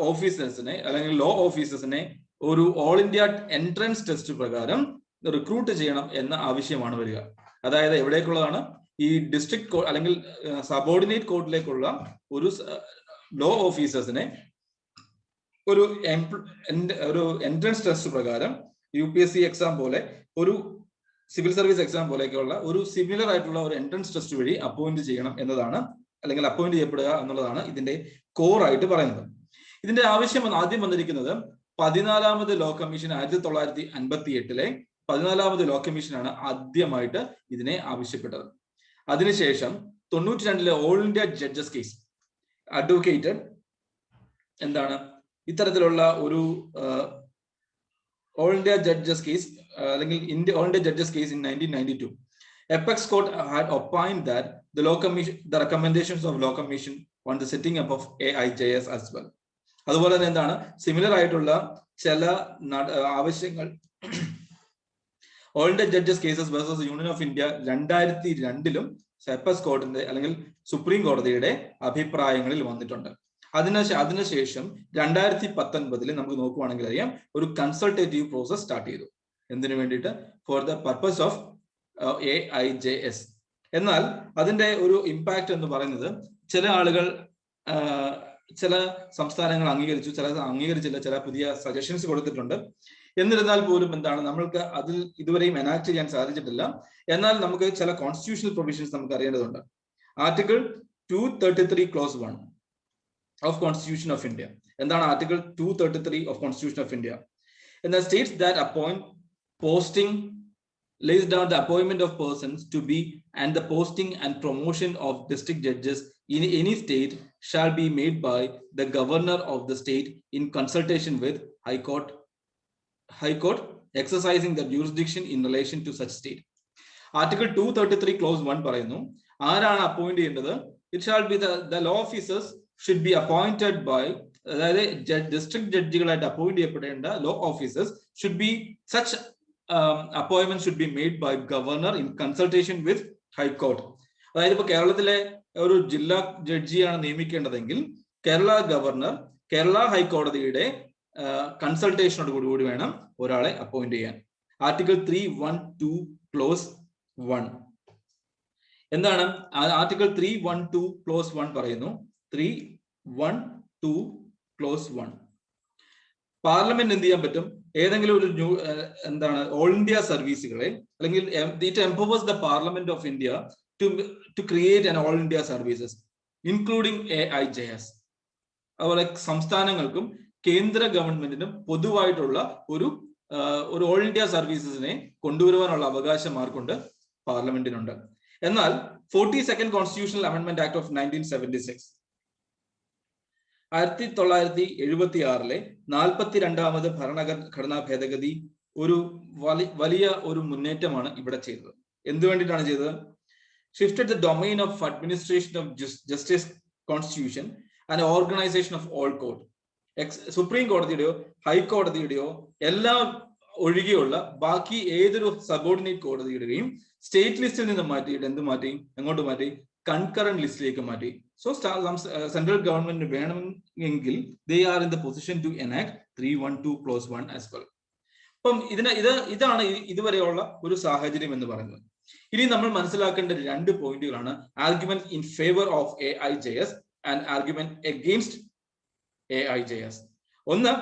ഓഫീസേഴ്സിനെ അല്ലെങ്കിൽ ലോ ഓഫീസേഴ്സിനെ ഒരു ഓൾ ഇന്ത്യ എൻട്രൻസ് ടെസ്റ്റ് പ്രകാരം റിക്രൂട്ട് ചെയ്യണം എന്ന ആവശ്യമാണ് വരിക. അതായത് എവിടേക്കുള്ളതാണ്? ഈ ഡിസ്ട്രിക്ട് അല്ലെങ്കിൽ സബോർഡിനേറ്റ് കോർട്ടിലേക്കുള്ള ഒരു ലോ ഓഫീസേഴ്സിനെ ഒരു എൻട്രൻസ് ടെസ്റ്റ് പ്രകാരം UPSC എക്സാം പോലെ, ഒരു സിവിൽ സർവീസ് എക്സാം പോലെയൊക്കെയുള്ള ഒരു സിമിലർ ആയിട്ടുള്ള ഒരു എൻട്രൻസ് ടെസ്റ്റ് വഴി അപ്പോയിന്റ് ചെയ്യണം എന്നതാണ്, അല്ലെങ്കിൽ അപ്പോയിന്റ് ചെയ്യപ്പെടുക എന്നുള്ളതാണ് ഇതിന്റെ കോർ ആയിട്ട് പറയുന്നത്. ഇതിന്റെ ആവശ്യം ആദ്യം വന്നിരിക്കുന്നത് 14ാമത് ലോ കമ്മീഷൻ 1958 14ാമത് ലോ കമ്മീഷനാണ് ആദ്യമായിട്ട് ഇതിനെ ആവശ്യപ്പെട്ടത്. അതിനുശേഷം 92 all India judges case advocate എന്താണ് ഇത്തരത്തിലുള്ള ഒരു ഓൾ ഇന്ത്യ ജഡ്ജസ് കേസ് അല്ലെങ്കിൽ all India judges case in 1992 Apex Court had opined that the recommendations of law commission on the setting up of AIJS as well. അതുപോലെ തന്നെ എന്താണ് similar ആയിട്ടുള്ള ചില ആവശ്യങ്ങൾ all India judges cases versus union of India 2002 apex കോർട്ടിന്റെ അല്ലെങ്കിൽ supreme കോടതിയുടെ അഭിപ്രായങ്ങളിൽ വന്നിട്ടുണ്ട്. അതിനുശേഷം 2019 നമുക്ക് നോക്കുവാണെങ്കിൽ അറിയാം, ഒരു കൺസൾട്ടേറ്റീവ് പ്രോസസ് സ്റ്റാർട്ട് ചെയ്തു. എന്തിനു വേണ്ടിയിട്ട്? For the purpose of AIJS. എന്നാൽ അതിന്റെ ഒരു ഇമ്പാക്ട് എന്ന് പറയുന്നത്, ചില ആളുകൾ ചില സംസ്ഥാനങ്ങൾ അംഗീകരിച്ചു, ചില അംഗീകരിച്ചില്ല, ചില പുതിയ സജഷൻസ് കൊടുത്തിട്ടുണ്ട്. എന്നിരുന്നാൽ പോലും എന്താണ്, നമ്മൾക്ക് അതിൽ ഇതുവരെയും എനാക്ട് ചെയ്യാൻ സാധിച്ചിട്ടില്ല. എന്നാൽ നമുക്ക് ചില കോൺസ്റ്റിറ്റ്യൂഷണൽ പ്രൊവിഷൻസ് നമുക്ക് അറിയേണ്ടതുണ്ട്. Article 233 clause 1 of constitution of India. എന്താണ് article 233 of constitution of India? എന്നാൽ states that appoint posting lays down the appointment of persons to be and the posting and promotion of district judges in any state shall be made by the governor of the state in consultation with high court exercising the jurisdiction in relation to such state. Article 233 clause 1 പറയുന്നു, ആരാണ് appoint ചെയ്യേണ്ടത്? It shall be the law officers should be appointed by, അതായത് district ജഡ്ജികളായിട്ട് appoint ചെയ്യപ്പെടേണ്ട law officers should be such appointment should be made by governor in consultation with high court. അതായത് ഇപ്പൊ കേരളത്തിലെ ഒരു ജില്ലാ ജഡ്ജിയാണ് നിയമിക്കേണ്ടതെങ്കിൽ കേരള ഗവർണർ കേരള ഹൈക്കോടതിയുടെ കൺസൾട്ടേഷനോട് കൂടി വേണം ഒരാളെ അപ്പോയിന്റ് ചെയ്യാൻ. ആർട്ടിക്കിൾ 312 ക്ലോസ് 1 എന്താണ്? ആർട്ടിക്കിൾ 312 ക്ലോസ് 1 പറയുന്നു, 312 ക്ലോസ് 1 പാർലമെന്റ് എന്ത് ചെയ്യാൻ പറ്റും? ഏതെങ്കിലും ഒരു എന്താണ് ഓൾ ഇന്ത്യ സർവീസുകളെ, അല്ലെങ്കിൽ it empowers the parliament of India to create an all India services including AIJS. അതുപോലെ സംസ്ഥാനങ്ങൾക്കും കേന്ദ്ര ഗവൺമെന്റിനും പൊതുവായിട്ടുള്ള ഒരു ഓൾ ഇന്ത്യ സർവീസസിനെ കൊണ്ടുവരുവാനുള്ള അവകാശം ആർക്കുണ്ട്? പാർലമെന്റിനുണ്ട്. എന്നാൽ 42nd constitutional amendment act of 1976 1976 42ാമത് ഭരണഘടനാ ഭേദഗതി ഒരു വലിയ ഒരു മുന്നേറ്റമാണ് ഇവിടെ ചെയ്തത്. എന്തു വേണ്ടിയിട്ടാണ് ചെയ്തത്? Shifted the domain of administration of justice constitution and organisation of all court. Supreme കോടതിയുടെയോ ഹൈക്കോടതിയുടെയോ എല്ലാം ഒഴികെയുള്ള ബാക്കി ഏതൊരു സബോർഡിനേറ്റ് കോടതിയുടെയും സ്റ്റേറ്റ് ലിസ്റ്റിൽ നിന്ന് മാറ്റിയിട്ട് എങ്ങോട്ട് മാറ്റി? കൺകറന്റ് ലിസ്റ്റിലേക്ക് മാറ്റി. സോ സെൻട്രൽ ഗവൺമെന്റ് വേണമെങ്കിൽ they are in the position to enact 312 clause 1 as well. അപ്പം ഇതാണ് ഇതുവരെയുള്ള ഒരു സാഹചര്യം എന്ന് പറയുന്നത്. ഇനി നമ്മൾ മനസ്സിലാക്കേണ്ട 2 പോയിന്റുകളാണ് argument in favour of AIJS and argument against AIJS. ഒന്ന്,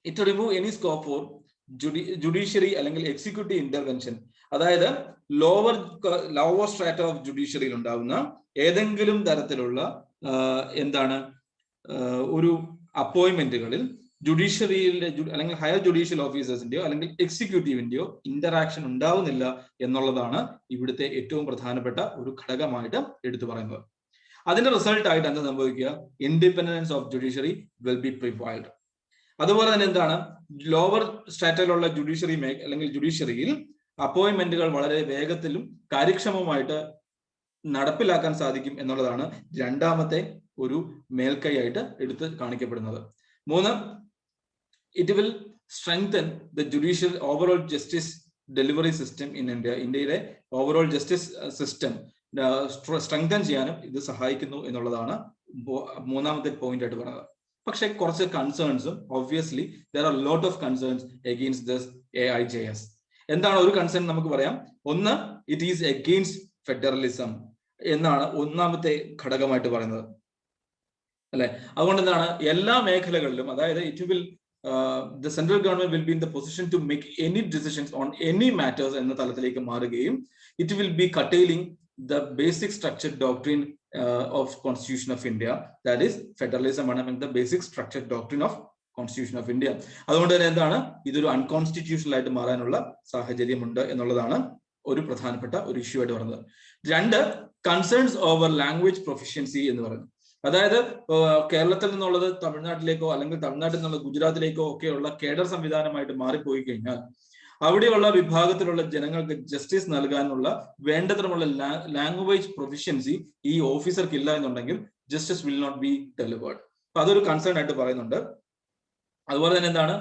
it remove any scope for judiciary അല്ലെങ്കിൽ എക്സിക്യൂട്ടീവ് ഇന്റർവെൻഷൻ. അതായത് ലോവർ സ്ട്രാറ്റ ഓഫ് ജുഡീഷ്യറിയിൽ ഉണ്ടാകുന്ന ഏതെങ്കിലും തരത്തിലുള്ള ഒരു അപ്പോയിന്റ്മെന്റുകളിൽ ജുഡീഷ്യറിയിലെ അല്ലെങ്കിൽ ഹയർ ജുഡീഷ്യൽ ഓഫീസേഴ്സിന്റെയോ അല്ലെങ്കിൽ എക്സിക്യൂട്ടീവിന്റെയോ ഇന്ററാക്ഷൻ ഉണ്ടാവുന്നില്ല എന്നുള്ളതാണ് ഇവിടുത്തെ ഏറ്റവും പ്രധാനപ്പെട്ട ഒരു ഘടകമായിട്ട് എടുത്തു പറയുന്നത്. അതിന്റെ റിസൾട്ട് ആയിട്ട് എന്താ സംഭവിക്കുക? Independence of judiciary will be prevailed. അതുപോലെ തന്നെ എന്താണ്, ലോവർ സ്റ്റാറ്റയിലുള്ള ജുഡീഷ്യറി അല്ലെങ്കിൽ ജുഡീഷ്യറിയിൽ അപ്പോയിന്റ്മെന്റുകൾ വളരെ വേഗത്തിലും കാര്യക്ഷമമായിട്ട് നടപ്പിലാക്കാൻ സാധിക്കും എന്നുള്ളതാണ് രണ്ടാമത്തെ ഒരു മേൽക്കൈയായിട്ട് എടുത്ത് കാണിക്കപ്പെടുന്നത്. 3, it will strengthen the judicial overall justice delivery system in India. ഇന്ത്യയിലെ ഓവറോൾ ജസ്റ്റിസ് സിസ്റ്റം സ്ട്രെങ്തൻ ചെയ്യാനും ഇത് സഹായിക്കുന്നു എന്നുള്ളതാണ് മൂന്നാമത്തെ പോയിന്റ് ആയിട്ട് പറയുന്നത്. പക്ഷെ കുറച്ച് കൺസേൺസും obviously there are lot of concerns against this AIJS. എന്താണ് ഒരു കൺസേൺ നമുക്ക് പറയാം? ഒന്ന്, ഇറ്റ് ഈസ് അഗെയിൻസ്റ്റ് ഫെഡറലിസം എന്നാണ് ഒന്നാമത്തെ ഘടകമായിട്ട് പറയുന്നത്, അല്ലെ? അതുകൊണ്ട് എന്താണ്, എല്ലാ മേഖലകളിലും, അതായത് it will the central government will be in the position to make any decisions on any matters എന്ന തലത്തിലേക്ക് മാറുകയും it will be curtailing the basic structured doctrine of Constitution of India, that is federalism among the basic structured doctrine of Constitution of India. അതുകൊണ്ട് തന്നെ എന്താണ്, ഇതൊരു unconstitutional ആയിട്ട് മാറാനുള്ള സാഹചര്യമുണ്ട് എന്നുള്ളതാണ് ഒരു പ്രധാനപ്പെട്ട ഒരു ഇഷ്യൂ ആയിട്ട് പറയുന്നത്. 2, കൺസേൺസ് ഓവർ ലാംഗ്വേജ് പ്രൊഫിഷ്യൻസി എന്ന് പറയുന്നത്. അതായത് കേരളത്തിൽ നിന്നുള്ളത് തമിഴ്നാട്ടിലേക്കോ അല്ലെങ്കിൽ തമിഴ്നാട്ടിൽ നിന്നുള്ള ഗുജറാത്തിലേക്കോ ഒക്കെയുള്ള കേഡർ സംവിധാനമായിട്ട് മാറിപ്പോയി കഴിഞ്ഞാൽ അവിടെയുള്ള വിഭാഗത്തിലുള്ള ജനങ്ങൾക്ക് ജസ്റ്റിസ് നൽകാനുള്ള വേണ്ടതരമുള്ള ലാംഗ്വേജ് പ്രൊഫിഷ്യൻസി ഈ ഓഫീസർക്ക് ഇല്ല എന്നുണ്ടെങ്കിൽ justice will not be delivered. അപ്പൊ അതൊരു കൺസേൺ ആയിട്ട് പറയുന്നുണ്ട്. അതുപോലെ തന്നെ എന്താണ്,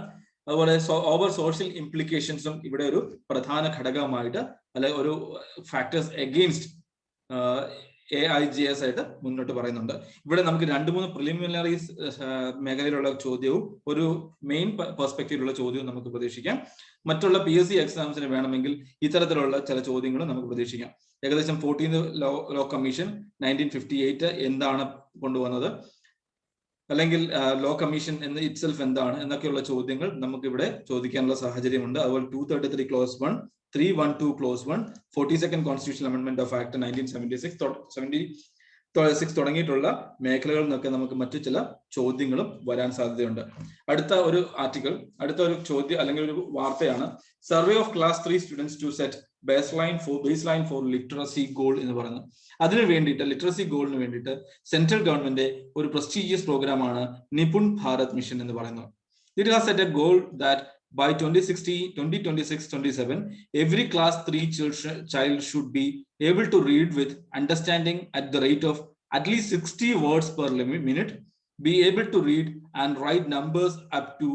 അതുപോലെ ഓവർ സോഷ്യൽ ഇംപ്ലിക്കേഷൻസും ഇവിടെ ഒരു പ്രധാന ഘടകമായിട്ട് അല്ലെ ഒരു ഫാക്ടേഴ്സ് എഗെയിൻസ്റ്റ് AIJS ആയിട്ട് മുന്നോട്ട് പറയുന്നുണ്ട്. ഇവിടെ നമുക്ക് 2-3 പ്രിലിമിനറി മേഖലയിലുള്ള ചോദ്യവും ഒരു മെയിൻ പെർസ്പെക്റ്റീവിലുള്ള ചോദ്യവും നമുക്ക് പ്രതീക്ഷിക്കാം. മറ്റുള്ള PSC എക്സാംസിന് വേണമെങ്കിൽ ഇത്തരത്തിലുള്ള ചില ചോദ്യങ്ങളും നമുക്ക് പ്രതീക്ഷിക്കാം. ഏകദേശം 14th ലോ കമ്മീഷൻ 1958 എന്താണ് കൊണ്ടുവന്നത്, അല്ലെങ്കിൽ ലോ കമ്മീഷൻ എന്ന് ഇറ്റ്സെൽഫ് എന്താണ് എന്നൊക്കെയുള്ള ചോദ്യങ്ങൾ നമുക്ക് ഇവിടെ ചോദിക്കാനുള്ള സാഹചര്യമുണ്ട്. അതുപോലെ 233 clause 1, 312 clause 1, 42nd constitutional amendment of act 1976 തുടങ്ങിയിട്ടുള്ള മേഖലകളിൽ നിന്നൊക്കെ നമുക്ക് മറ്റു ചില ചോദ്യങ്ങളും വരാൻ സാധ്യതയുണ്ട്. അടുത്ത ഒരു ആർട്ടിക്കിൾ, അടുത്ത ഒരു ചോദ്യം അല്ലെങ്കിൽ ഒരു വാർത്തയാണ് survey of class 3 students to set baseline for literacy goal എന്ന് പറയുന്നത്. അതിനു വേണ്ടിയിട്ട്, ലിറ്ററസി ഗോളിന് വേണ്ടിയിട്ട് സെൻട്രൽ ഗവൺമെന്റ് ഒരു പ്രസ്റ്റീജിയസ് പ്രോഗ്രാമാണ് നിപുൺ ഭാരത് മിഷൻ എന്ന് പറയുന്നത്. It has set A goal that by 2026-27 every class 3 child should be able to read with understanding at the rate of at least 60 words per minute, be able to read and write numbers up to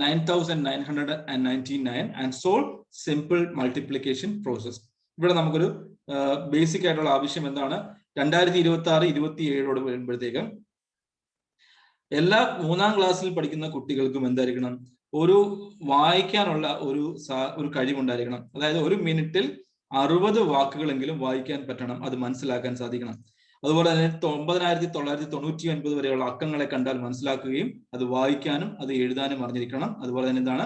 9,999 and solve simple multiplication process. ഇവിടെ നമുക്കൊരു basic ആയിട്ടുള്ള ആവശ്യം എന്താണ്, 2026-27 വരുമ്പോഴത്തേക്ക് എല്ലാ 3ാം ക്ലാസ്സിൽ പഠിക്കുന്ന കുട്ടികൾക്കും എന്തായിരിക്കണം, ഒരു വായിക്കാനുള്ള ഒരു കഴിവുണ്ടായിരിക്കണം. അതായത് ഒരു മിനിറ്റിൽ 60 വാക്കുകളെങ്കിലും വായിക്കാൻ പറ്റണം, അത് മനസ്സിലാക്കാൻ സാധിക്കണം. അതുപോലെ തന്നെ 9999 വരെയുള്ള അക്കങ്ങളെ കണ്ടാൽ മനസ്സിലാക്കുകയും അത് വായിക്കാനും അത് എഴുതാനും അറിഞ്ഞിരിക്കണം. അതുപോലെ തന്നെ എന്താണ്,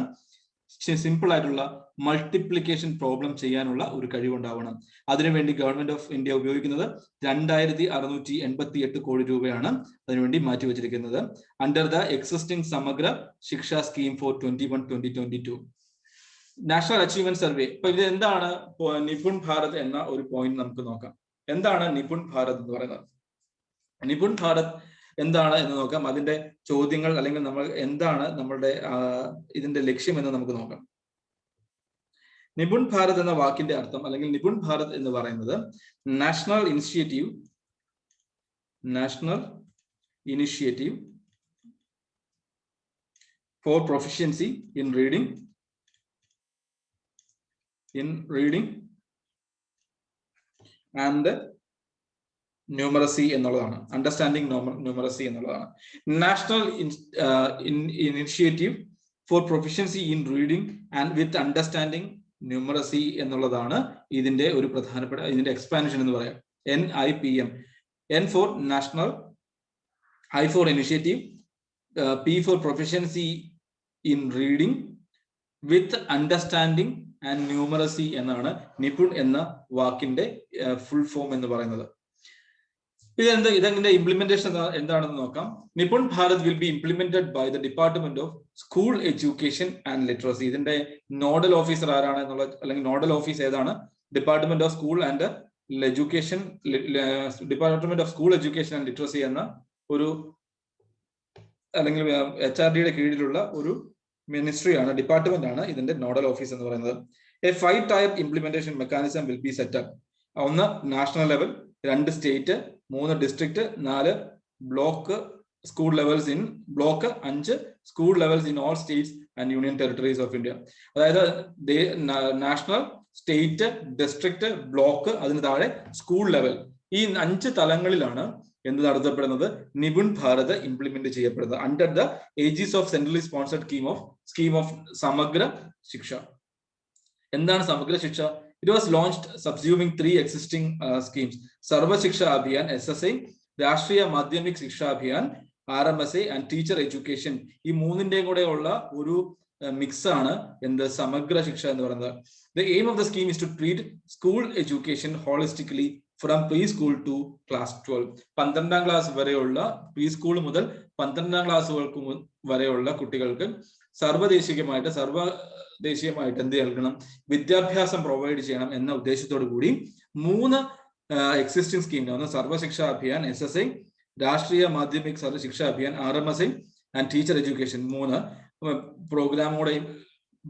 സിമ്പിൾ ആയിട്ടുള്ള മൾട്ടിപ്ലിക്കേഷൻ പ്രോബ്ലം ചെയ്യാനുള്ള ഒരു കഴിവുണ്ടാവണം. അതിനുവേണ്ടി ഗവൺമെന്റ് ഓഫ് ഇന്ത്യ ഉപയോഗിക്കുന്നത് 2688 കോടി രൂപയാണ് അതിനുവേണ്ടി മാറ്റിവെച്ചിരിക്കുന്നത് അണ്ടർ ദ എക്സിസ്റ്റിംഗ് സമഗ്ര ശിക്ഷ scheme for 2021-2022 national achievement survey. ഇപ്പൊ ഇത് എന്താണ് നിപുൺ ഭാരത് എന്ന ഒരു പോയിന്റ് നമുക്ക് നോക്കാം. എന്താണ് നിപുൺ ഭാരത് എന്ന് പറയുന്നത്? നിപുൺ ഭാരത് എന്താണ് എന്ന് നോക്കാം. അതിന്റെ ചോദ്യങ്ങൾ അല്ലെങ്കിൽ നമ്മൾ എന്താണ് നമ്മളുടെ ഇതിന്റെ ലക്ഷ്യം എന്ന് നമുക്ക് നോക്കാം. നിപുൺ ഭാരത് എന്ന വാക്കിന്റെ അർത്ഥം അല്ലെങ്കിൽ നിപുൺ ഭാരത് എന്ന് പറയുന്നത് national initiative four proficiency in reading and numeracy എന്നുള്ളതാണ്. അണ്ടർസ്റ്റാൻഡിങ് ന്യൂമറസി എന്നുള്ളതാണ്. National initiative four proficiency in reading and with understanding numeracy എന്നുള്ളതാണ് ഇതിന്റെ ഒരു പ്രധാനപ്പെട്ട ഇതിന്റെ എക്സ്പാൻഷൻ എന്ന് പറയാം. NIPM. N for national, I for initiative, P for proficiency in reading with understanding and numeracy എന്നാണ് നിപുൺ എന്ന വാക്കിന്റെ ഫുൾ ഫോം എന്ന് പറയുന്നത്. ഇതെന്റെ ഇംപ്ലിമെന്റേഷൻ എന്താണെന്ന് നോക്കാം. Nipun Bharat will be implemented by the department of school education and literacy. ഇതിന്റെ നോഡൽ ഓഫീസർ ആരാണ് എന്നുള്ള, അല്ലെങ്കിൽ നോഡൽ ഓഫീസ് ഏതാണ്? Department of school and education, department of school education and literacy എന്ന ഒരു, അല്ലെങ്കിൽ HRDയുടെ കീഴിലുള്ള ഒരു മിനിസ്ട്രിയാണ്, ഡിപ്പാർട്ട്മെന്റ് ആണ് ഇതിന്റെ നോഡൽ ഓഫീസ് എന്ന് പറയുന്നത്. A 5-tier implementation mechanism will be set up. 1 national level, 2 state, 3 district, 4 block school levels in block, 5 school levels in all states and union territories of India. അതായത് നാഷണൽ, സ്റ്റേറ്റ്, ഡിസ്ട്രിക്ട്, ബ്ലോക്ക്, അതിന് താഴെ school level, ഈ 5 തലങ്ങളിലാണ് എന്ത് നടത്തപ്പെടുന്നത്? Nipun Bharat implement ചെയ്യപ്പെടുന്നത് under the aegis of centrally sponsored scheme of Samagra Shiksha. എന്താണ് സമഗ്ര ശിക്ഷ? It was launched subsuming 3 existing schemes: Sarva Shiksha Abhiyan SSA, Rashtriya Madhyamik Shiksha Abhiyan RMSA and Teacher Education. ഈ മൂന്നിന്റെയും കൂടെ ഉള്ള ഒരു മിക്സ് ആണ് എന്ത് സമഗ്ര ശിക്ഷ എന്ന് പറയുന്നത്. The aim of the scheme is to treat school education holistically from preschool to class 12. 12ാം class വരെയുള്ള പ്രീസ്കൂൾ മുതൽ 12ാം ക്ലാസ്സുകൾക്ക് വരെയുള്ള കുട്ടികൾക്ക് സർവ്വദേശീയമായിട്ട് എന്ത് നൽകണം? വിദ്യാഭ്യാസം പ്രൊവൈഡ് ചെയ്യണം എന്ന ഉദ്ദേശത്തോടു കൂടി 3 എക്സിസ്റ്റിംഗ് സ്കീം, ഒന്ന് Sarva Shiksha Abhiyan SSA, Rashtriya Madhyamik Sarva Shiksha Abhiyan RMSA and teacher education, 3 പ്രോഗ്രാമോടെ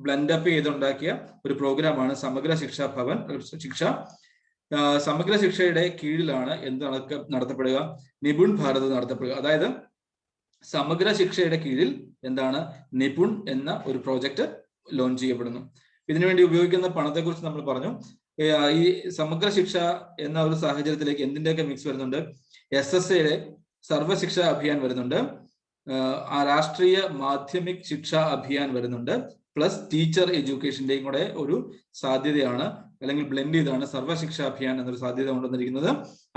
ബ്ലെൻഡപ്പ് ചെയ്തുണ്ടാക്കിയ ഒരു പ്രോഗ്രാമാണ് സമഗ്ര ശിക്ഷ ഭവൻ ശിക്ഷ. സമഗ്ര ശിക്ഷയുടെ കീഴിലാണ് എന്ത് നടത്തപ്പെടുക? നിപുൺ ഭാരത് നടത്തപ്പെടുക. അതായത് സമഗ്ര ശിക്ഷയുടെ കീഴിൽ എന്താണ് നിപുൺ എന്ന ഒരു പ്രോജക്റ്റ് ലോഞ്ച് ചെയ്യപ്പെടുന്നു. ഇതിനുവേണ്ടി ഉപയോഗിക്കുന്ന പണത്തെ കുറിച്ച് നമ്മൾ പറഞ്ഞു. ഈ സമഗ്ര ശിക്ഷ എന്ന ഒരു സാഹചര്യത്തിലേക്ക് എന്തിന്റെയൊക്കെ മിക്സ് വരുന്നുണ്ട്? SSAയുടെ സർവശിക്ഷ അഭിയാൻ വരുന്നുണ്ട്, രാഷ്ട്രീയ മാധ്യമിക് ശിക്ഷ അഭിയാൻ വരുന്നുണ്ട്, പ്ലസ് ടീച്ചർ എഡ്യൂക്കേഷന്റെയും കൂടെ ഒരു സാധ്യതയാണ്, അല്ലെങ്കിൽ ബ്ലെൻഡ് ചെയ്താണ് സർവശിക്ഷ അഭിയാൻ എന്നൊരു സാധ്യത കൊണ്ടുവന്നിരിക്കുന്നത്.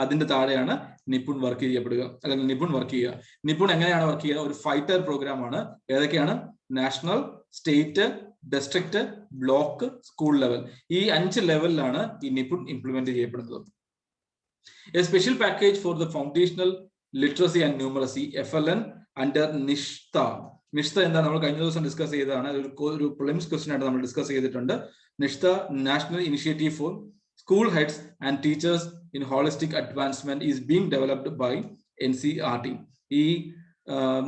അതിന്റെ താഴെയാണ് നിപുൺ വർക്ക് ചെയ്യപ്പെടുക, അല്ലെങ്കിൽ നിപുൺ വർക്ക് ചെയ്യുക. നിപുൺ എങ്ങനെയാണ് വർക്ക് ചെയ്യുക? ഒരു 5-tier പ്രോഗ്രാം ആണ്. ഏതൊക്കെയാണ്? National, state, district, block, school level. ഈ 5 ലെവലിലാണ് ഈ നിപുൺ ഇംപ്ലിമെന്റ് ചെയ്യപ്പെടുന്നത്. A special package for the foundational literacy and numeracy FLN under Nishtha. Nishtha എന്താ? നമ്മൾ കഴിഞ്ഞ ദിവസം ഡിസ്കസ് ചെയ്തതാണ്. ഒരു പ്രിലിംസ് ക്വസ്റ്റ്യൻ ആയിട്ട് നമ്മൾ ഡിസ്കസ് ചെയ്തിട്ടുണ്ട്. Nishtha national initiative for school heads and teachers in holistic advancement is being developed by NCERT. ഈ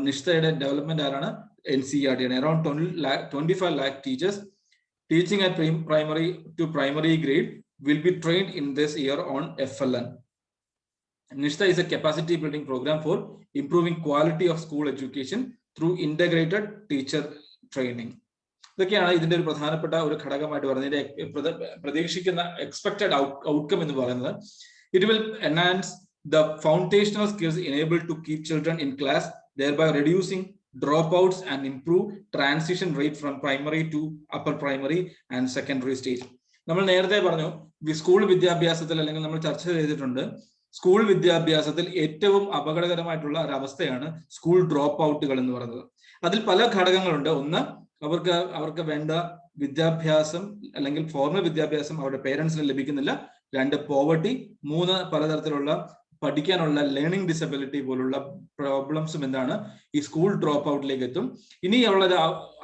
നിഷ്തയുടെ ഡെവലപ്മെന്റ് ആരാണ്? NCERT ആണ്. Around 25 lakh teachers teaching at primary to primary grade will be trained in this year on FLN. Nishta is a capacity building program for improving quality of school education through integrated teacher training. ഇതൊക്കെയാണ് ഇതിന്റെ ഒരു പ്രധാനപ്പെട്ട ഒരു ഘടകമായിട്ട് പറയുന്നത്. ഇതിന്റെ പ്രതീക്ഷിക്കുന്ന expected outcome എന്ന് പറയുന്നത്, it will enhance the foundational skills enabled to keep children in class, thereby reducing dropouts and improve transition rate from primary to upper primary and secondary stage. നമ്മൾ നേരത്തെ പറഞ്ഞു സ്കൂൾ വിദ്യാഭ്യാസത്തിൽ, അല്ലെങ്കിൽ നമ്മൾ ചർച്ച ചെയ്തിട്ടുണ്ട്, സ്കൂൾ വിദ്യാഭ്യാസത്തിൽ ഏറ്റവും അപകടകരമായിട്ടുള്ള ഒരു അവസ്ഥയാണ് സ്കൂൾ ഡ്രോപ്പ് ഔട്ടുകൾ എന്ന് പറയുന്നത്. അതിൽ പല ഘടകങ്ങളുണ്ട്. ഒന്ന്, അവർക്ക് വേണ്ട വിദ്യാഭ്യാസം അല്ലെങ്കിൽ ഫോർമൽ വിദ്യാഭ്യാസം അവരുടെ പേരൻസിന് ലഭിക്കുന്നില്ല. 2, പോവർട്ടി. 3, പലതരത്തിലുള്ള പഠിക്കാനുള്ള ലേണിംഗ് ഡിസബിലിറ്റി പോലുള്ള പ്രോബ്ലംസും എന്താണ് ഈ സ്കൂൾ ഡ്രോപ്പ് ഔട്ടിലേക്ക് എത്തും. ഇനി ഉള്ള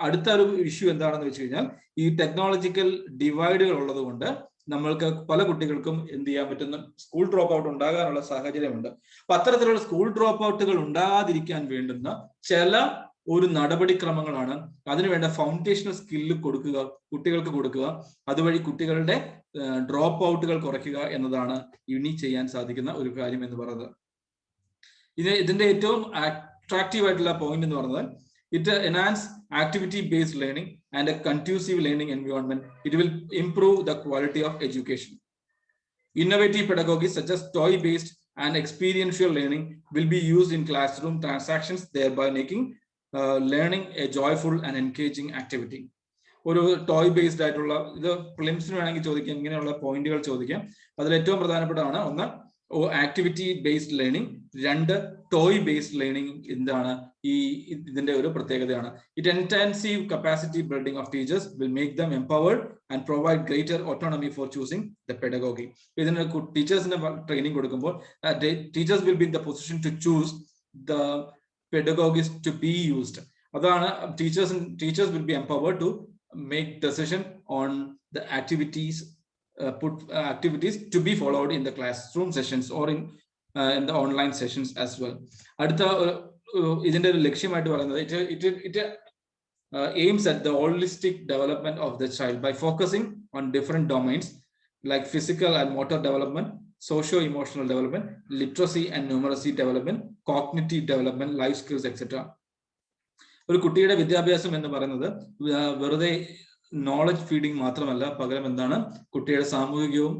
അടുത്ത ഒരു ഇഷ്യൂ എന്താണെന്ന് വെച്ച് കഴിഞ്ഞാൽ, ഈ ടെക്നോളജിക്കൽ ഡിവൈഡുകൾ ഉള്ളത് കൊണ്ട് നമ്മൾക്ക് പല കുട്ടികൾക്കും എന്ത് ചെയ്യാൻ പറ്റുന്ന സ്കൂൾ ഡ്രോപ്പ് ഔട്ട് ഉണ്ടാകാനുള്ള സാഹചര്യമുണ്ട്. അപ്പൊ അത്തരത്തിലുള്ള സ്കൂൾ ഡ്രോപ്പ് ഔട്ടുകൾ ഉണ്ടാകാതിരിക്കാൻ വേണ്ടുന്ന ചില ഒരു നടപടിക്രമങ്ങളാണ്, അതിനുവേണ്ട ഫൗണ്ടേഷണൽ സ്കില്ല് കുട്ടികൾക്ക് കൊടുക്കുക, അതുവഴി കുട്ടികളുടെ ഡ്രോപ്പ് ഔട്ടുകൾ കുറയ്ക്കുക എന്നതാണ് ഇനി ചെയ്യാൻ സാധിക്കുന്ന ഒരു കാര്യം എന്ന് പറയുന്നത്. ഇതിന്റെ ഏറ്റവും അട്രാക്റ്റീവ് ആയിട്ടുള്ള പോയിന്റ് എന്ന് പറയുന്നത്, it enhance activity based learning and a conducive learning environment. It will improve the quality of education. Innovative pedagogy such as toy based and experiential learning will be used in classroom transactions, thereby making learning a joyful and engaging activity. ഒരു toy based ആയിട്ടുള്ള, ഇത് പ്രിലിംസിന് വേണമെങ്കിൽ ചോദിക്കാം, ഇങ്ങനെയുള്ള പോയിന്റുകൾ ചോദിക്കാം. അതിൽ ഏറ്റവും പ്രധാനപ്പെട്ടതാണ് ഒന്ന് ആക്ടിവിറ്റി ബേസ്ഡ് ലേണിംഗ്, രണ്ട് ടോയ് ബേസ്ഡ് ലേണിംഗ് എന്താണ് ഇതിന്റെ ഒരു പ്രത്യേകതയാണ്. It intensive capacity building of teachers will make them empowered and provide greater autonomy for choosing the pedagogy. ഇതിന് ടീച്ചേഴ്സിന് ട്രെയിനിങ് കൊടുക്കുമ്പോൾ teachers will be in the position to choose the pedagogies to be used. അതാണ് teachers will be empowered to make decision on the activities to be followed in the classroom sessions or in the online sessions as well. അടുത്ത ഇതിന്റെ ഒരു ലക്ഷ്യമായിട്ട് പറയുന്നത് it aims at the holistic development of the child by focusing on different domains like physical and motor development, socio-emotional development, literacy and numeracy development, cognitive development, life skills, etc. ഒരു കുട്ടിയുടെ വിദ്യാഭ്യാസം എന്ന് പറയുന്നത് വെറുതെ നോളജ് ഫീഡിങ് മാത്രമല്ല, പകരം എന്താണ് കുട്ടിയുടെ സാമൂഹികവും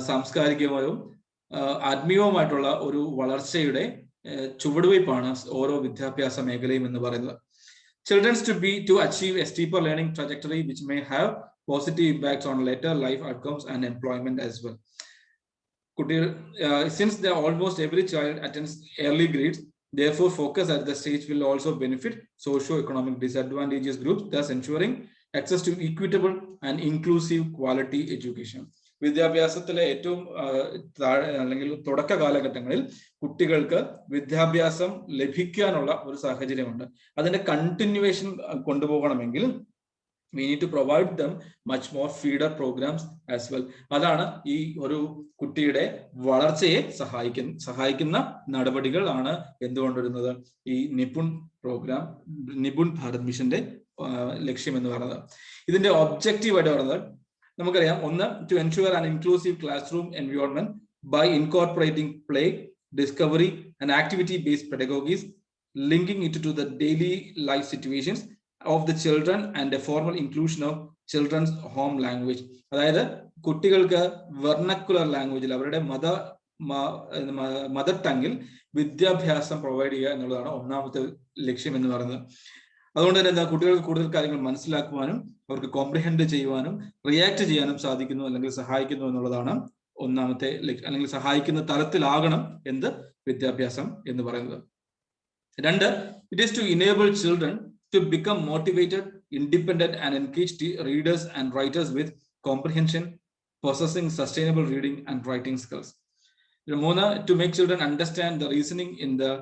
സാംസ്കാരികവും ആത്മീയവുമായിട്ടുള്ള ഒരു വളർച്ചയുടെ ചുവടുവയ്പ്പാണ് ഓരോ വിദ്യാഭ്യാസ മേഖലയും എന്ന് പറയുന്നത്. Children's to achieve a steeper learning trajectory which may have positive impacts on later life outcomes and employment as well. Since almost every child attends early grades, therefore focus at the stage will also benefit socio-economic disadvantaged groups, thus ensuring access to equitable and inclusive quality education. വിദ്യാഭ്യാസത്തിലെ ഏറ്റവും അല്ലെങ്കിൽ തുടക്ക കാലഘട്ടങ്ങളിൽ കുട്ടികൾക്ക് വിദ്യാഭ്യാസം ലഭിക്കാനുള്ള ഒരു സാഹചര്യമുണ്ട്. അതിന്റെ continuation കൊണ്ടുപോകണമെങ്കിൽ we need to provide them much more feeder programs as well. അതാണ് ഈ ഒരു കുട്ടിയുടെ വളർച്ചയെ സഹായിക്കുന്ന നടപടികൾ ആണ് എന്തുകൊണ്ടിരുന്നത് ഈ നിപുൺ പ്രോഗ്രാം, നിപുൺ ഭാരത് മിഷന്റെ ലക്ഷ്യം എന്ന് പറയുന്നത്. ഇതിന്റെ ഒബ്ജക്റ്റീവ് ആയിട്ട് പറയുന്നത് നമുക്കറിയാം, ഒന്ന്, to ensure an inclusive classroom environment by incorporating play, discovery and activity based pedagogies, linking it to the daily life situations of the children and a formal inclusion of children's home language. അതായത് കുട്ടികൾക്ക് vernacular ലാംഗ്വേജിൽ അവരുടെ mother ടങ്ങിൽ വിദ്യാഭ്യാസം provide ചെയ്യുക എന്നുള്ളതാണ് ഒന്നാമത്തെ ലക്ഷ്യം എന്ന് പറയുന്നത്. അതുകൊണ്ട് തന്നെ എന്താ, കുട്ടികൾക്ക് കൂടുതൽ കാര്യങ്ങൾ മനസ്സിലാക്കുവാനും അവർക്ക് കോംപ്രിഹെൻഡ് ചെയ്യുവാനും റിയാക്ട് ചെയ്യാനും സാധിക്കുന്നു അല്ലെങ്കിൽ സഹായിക്കുന്നു എന്നുള്ളതാണ് ഒന്നാമത്തെ അല്ലെങ്കിൽ സഹായിക്കുന്ന തലത്തിലാകണം എന്ത് വിദ്യാഭ്യാസം എന്ന് പറയുന്നത്. രണ്ട്, it is to enable children to become motivated, independent and engaged readers and writers with comprehension, possessing sustainable reading and writing skills. മൂന്ന്, to make children understand the reasoning in the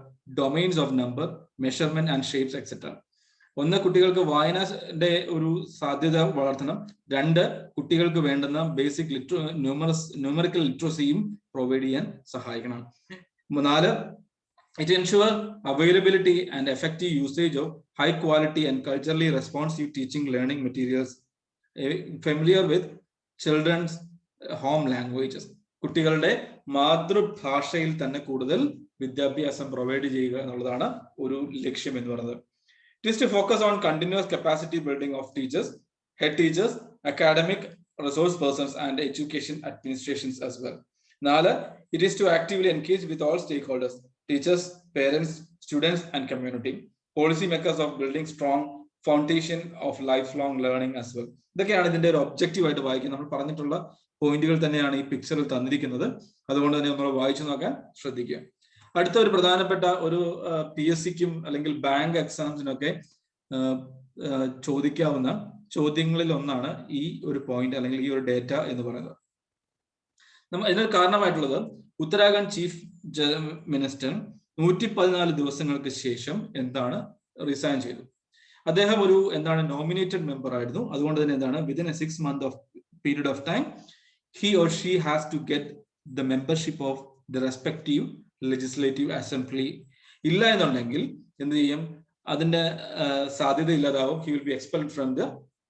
domains of number, measurement and shapes, etc. ഒന്ന്, കുട്ടികൾക്ക് വായനയുടെ ഒരു സാധ്യത വളർത്തണം. രണ്ട്, കുട്ടികൾക്ക് വേണ്ടുന്ന ബേസിക് ന്യൂമറിക്കൽ ലിറ്ററസിയും പ്രൊവൈഡ് ചെയ്യാൻ സഹായിക്കണം. നാല്, it ensures availability and effective usage of high quality and culturally responsive teaching learning materials familiar with children's home languages. കുട്ടികളുടെ മാതൃഭാഷയിൽ തന്നെ കൂടുതൽ വിദ്യാഭ്യാസം പ്രൊവൈഡ് ചെയ്യുക എന്നുള്ളതാണ് ഒരു ലക്ഷ്യം എന്ന് പറയുന്നത്. It is to focus on continuous capacity building of teachers, head teachers, academic resource persons and education administrations as well. നാല്, it is to actively engage with all stakeholders, teachers, parents, students and community, policy makers of building strong foundation of lifelong learning as well. ഇതൊക്കെയാണ് ഇതിന്റെ ഒരു objective ആയിട്ട് വായിക്കുന്നത്. നമ്മൾ പറഞ്ഞിട്ടുള്ള പോയിന്റുകൾ തന്നെയാണ് ഈ പിക്ചറിൽ തന്നിരിക്കുന്നത്. അതുകൊണ്ട് തന്നെ നമ്മൾ വായിച്ചു നോക്കാൻ ശ്രദ്ധിക്കുക. അടുത്ത ഒരു പ്രധാനപ്പെട്ട ഒരു PSCക്കും അല്ലെങ്കിൽ ബാങ്ക് എക്സാംസിനൊക്കെ ചോദിക്കാവുന്ന ചോദ്യങ്ങളിൽ ഒന്നാണ് ഈ ഒരു പോയിന്റ് അല്ലെങ്കിൽ ഈ ഒരു ഡേറ്റ എന്ന് പറയുന്നത്. ഇതിന് കാരണമായിട്ടുള്ളത് ഉത്തരാഖണ്ഡ് ചീഫ് മിനിസ്റ്റർ 114 ദിവസങ്ങൾക്ക് ശേഷം എന്താണ് റിസൈൻ ചെയ്തു. അദ്ദേഹം ഒരു നോമിനേറ്റഡ് മെമ്പർ ആയിരുന്നു. അതുകൊണ്ട് തന്നെ within A 6 month of period of time he or she has to get the membership of the respective legislative assembly. ഇല്ല എന്നുണ്ടെങ്കിൽ എന്ത് ചെയ്യും, അതിന്റെ സാധ്യത ഇല്ലാതാവും. he will be expelled from the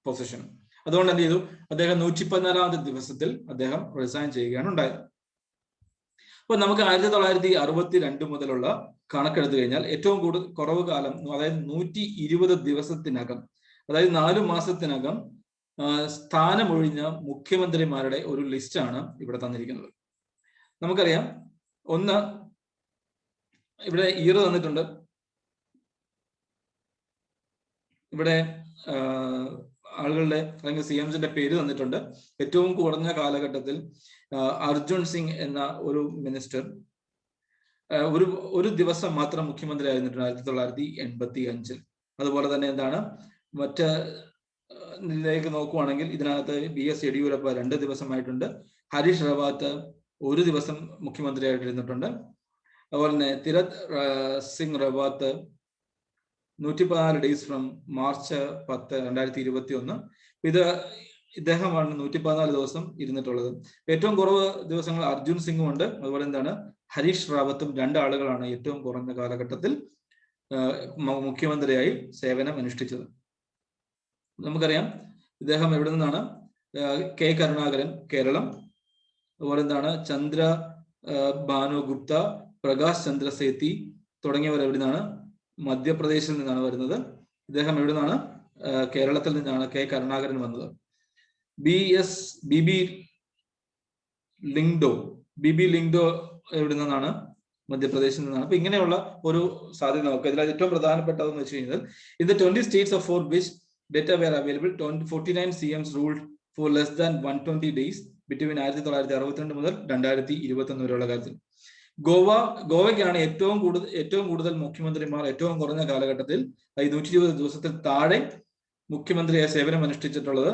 position. അതുകൊണ്ട് എന്ത് ചെയ്തു, അദ്ദേഹം 114ാമത്തെ ദിവസത്തിൽ അദ്ദേഹം റിസൈൻ ചെയ്യുകയാണ് ഉണ്ടായത്. അപ്പൊ നമുക്ക് 1962 മുതലുള്ള കണക്കെടുത്തു കഴിഞ്ഞാൽ ഏറ്റവും കുറവ് കാലം, അതായത് 120 ദിവസത്തിനകം, അതായത് 4 മാസത്തിനകം സ്ഥാനമൊഴിഞ്ഞ മുഖ്യമന്ത്രിമാരുടെ ഒരു ലിസ്റ്റാണ് ഇവിടെ തന്നിരിക്കുന്നത്. നമുക്കറിയാം, ഒന്ന് ഇവിടെ ഇയർ തന്നിട്ടുണ്ട്, ഇവിടെ ആളുകളുടെ അല്ലെങ്കിൽ CMസിന്റെ പേര് തന്നിട്ടുണ്ട്. ഏറ്റവും കുറഞ്ഞ കാലഘട്ടത്തിൽ അർജുൻ സിംഗ് എന്ന ഒരു മിനിസ്റ്റർ ഒരു ദിവസം മാത്രം മുഖ്യമന്ത്രി ആയിരുന്നിട്ടുണ്ട് 1985. അതുപോലെ തന്നെ എന്താണ് മറ്റ് ഇതിലേക്ക് നോക്കുവാണെങ്കിൽ ഇതിനകത്ത് BS യെഡിയൂരപ്പ 2 ദിവസമായിട്ടുണ്ട്. ഹരീഷ് റാവത്ത് 1 ദിവസം മുഖ്യമന്ത്രിയായിട്ടിരുന്നിട്ടുണ്ട്. അതുപോലെ തന്നെ Tirath Singh Rawat 114 days from March 10, 2021. ഇദ്ദേഹമാണ് 114 ദിവസം ഇരുന്നിട്ടുള്ളത്. ഏറ്റവും കുറവ് ദിവസങ്ങൾ അർജുൻ സിംഗും ഉണ്ട്. അതുപോലെ എന്താണ് ഹരീഷ് റാവത്തും 2 ആളുകളാണ് ഏറ്റവും കുറഞ്ഞ കാലഘട്ടത്തിൽ മുഖ്യമന്ത്രിയായി സേവനം അനുഷ്ഠിച്ചത്. നമുക്കറിയാം ഇദ്ദേഹം എവിടെ നിന്നാണ്? K. കരുണാകരൻ കേരളം, അതുപോലെ എന്താണ് ചന്ദ്ര ഭാനു ഗുപ്ത, പ്രകാശ് ചന്ദ്ര സേത്തി തുടങ്ങിയവർ എവിടെ നിന്നാണ്? മധ്യപ്രദേശിൽ നിന്നാണ് വരുന്നത്. ഇദ്ദേഹം എവിടെ നിന്നാണ്? കേരളത്തിൽ നിന്നാണ് K. കരുണാകരൻ വന്നത്. BB ലിങ്ഡോ എവിടെ നിന്നാണ്? മധ്യപ്രദേശിൽ നിന്നാണ്. അപ്പൊ ഇങ്ങനെയുള്ള ഒരു സാധ്യത നോക്കുക. ഇതിൽ ഏറ്റവും പ്രധാനപ്പെട്ടതെന്ന് വെച്ച് കഴിഞ്ഞാൽ in the 20 states of for which data were available, 49 CMs ruled for less than 120 days between 1962 മുതൽ 2021 വരെയുള്ള കാര്യത്തിൽ. ഗോവയ്ക്കാണ് ഏറ്റവും കൂടുതൽ മുഖ്യമന്ത്രിമാർ ഏറ്റവും കുറഞ്ഞ കാലഘട്ടത്തിൽ 120 ദിവസത്തിൽ താഴെ മുഖ്യമന്ത്രിയായ സേവനം അനുഷ്ഠിച്ചിട്ടുള്ളത്.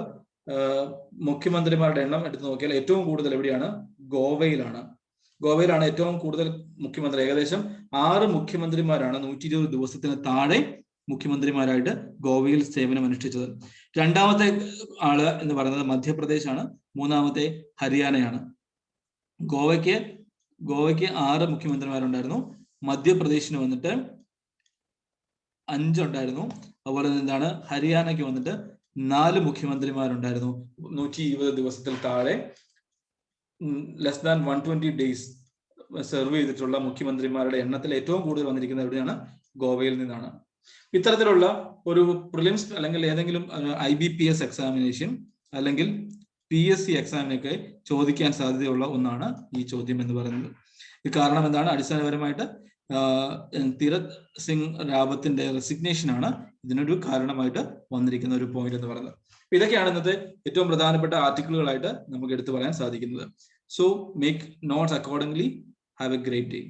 മുഖ്യമന്ത്രിമാരുടെ എണ്ണം എടുത്തു നോക്കിയാൽ ഏറ്റവും കൂടുതൽ എവിടെയാണ്? ഗോവയിലാണ് ഏറ്റവും കൂടുതൽ മുഖ്യമന്ത്രി. ഏകദേശം 6 മുഖ്യമന്ത്രിമാരാണ് 120 ദിവസത്തിന് താഴെ മുഖ്യമന്ത്രിമാരായിട്ട് ഗോവയിൽ സേവനം അനുഷ്ഠിച്ചത്. രണ്ടാമത്തെ ആള് എന്ന് പറയുന്നത് മധ്യപ്രദേശ് ആണ്. മൂന്നാമത്തെ ഹരിയാനയാണ്. ഗോവയ്ക്ക് 6 മുഖ്യമന്ത്രിമാരുണ്ടായിരുന്നു. മധ്യപ്രദേശിന് വന്നിട്ട് 5 ഉണ്ടായിരുന്നു. അതുപോലെ എന്താണ് ഹരിയാനയ്ക്ക് വന്നിട്ട് 4 മുഖ്യമന്ത്രിമാരുണ്ടായിരുന്നു. 120 ദിവസത്തിൽ താഴെ ലെസ് ദാൻ 120 ഡേയ്സ് സെർവ് ചെയ്തിട്ടുള്ള മുഖ്യമന്ത്രിമാരുടെ എണ്ണത്തിൽ ഏറ്റവും കൂടുതൽ വന്നിരിക്കുന്നത് എവിടെയാണ്? ഗോവയിൽ നിന്നാണ്. ഇത്തരത്തിലുള്ള ഒരു പ്രിലിംസ് അല്ലെങ്കിൽ ഏതെങ്കിലും IBPS എക്സാമിനേഷൻ അല്ലെങ്കിൽ PSC എക്സാമിനൊക്കെ ചോദിക്കാൻ സാധ്യതയുള്ള ഒന്നാണ് ഈ ചോദ്യം എന്ന് പറയുന്നത്. ഇത് കാരണം എന്താണ്? അടിസ്ഥാനപരമായിട്ട് തിരത് സിംഗ് റാവത്തിന്റെ റെസിഗ്നേഷൻ ആണ് ഇതിനൊരു കാരണമായിട്ട് വന്നിരിക്കുന്ന ഒരു പോയിന്റ് എന്ന് പറയുന്നത്. ഇതൊക്കെയാണ് ഇന്നത്തെ ഏറ്റവും പ്രധാനപ്പെട്ട ആർട്ടിക്കിളുകളായിട്ട് നമുക്ക് എടുത്തു പറയാൻ സാധിക്കുന്നത്. So make notes accordingly. Have A great day.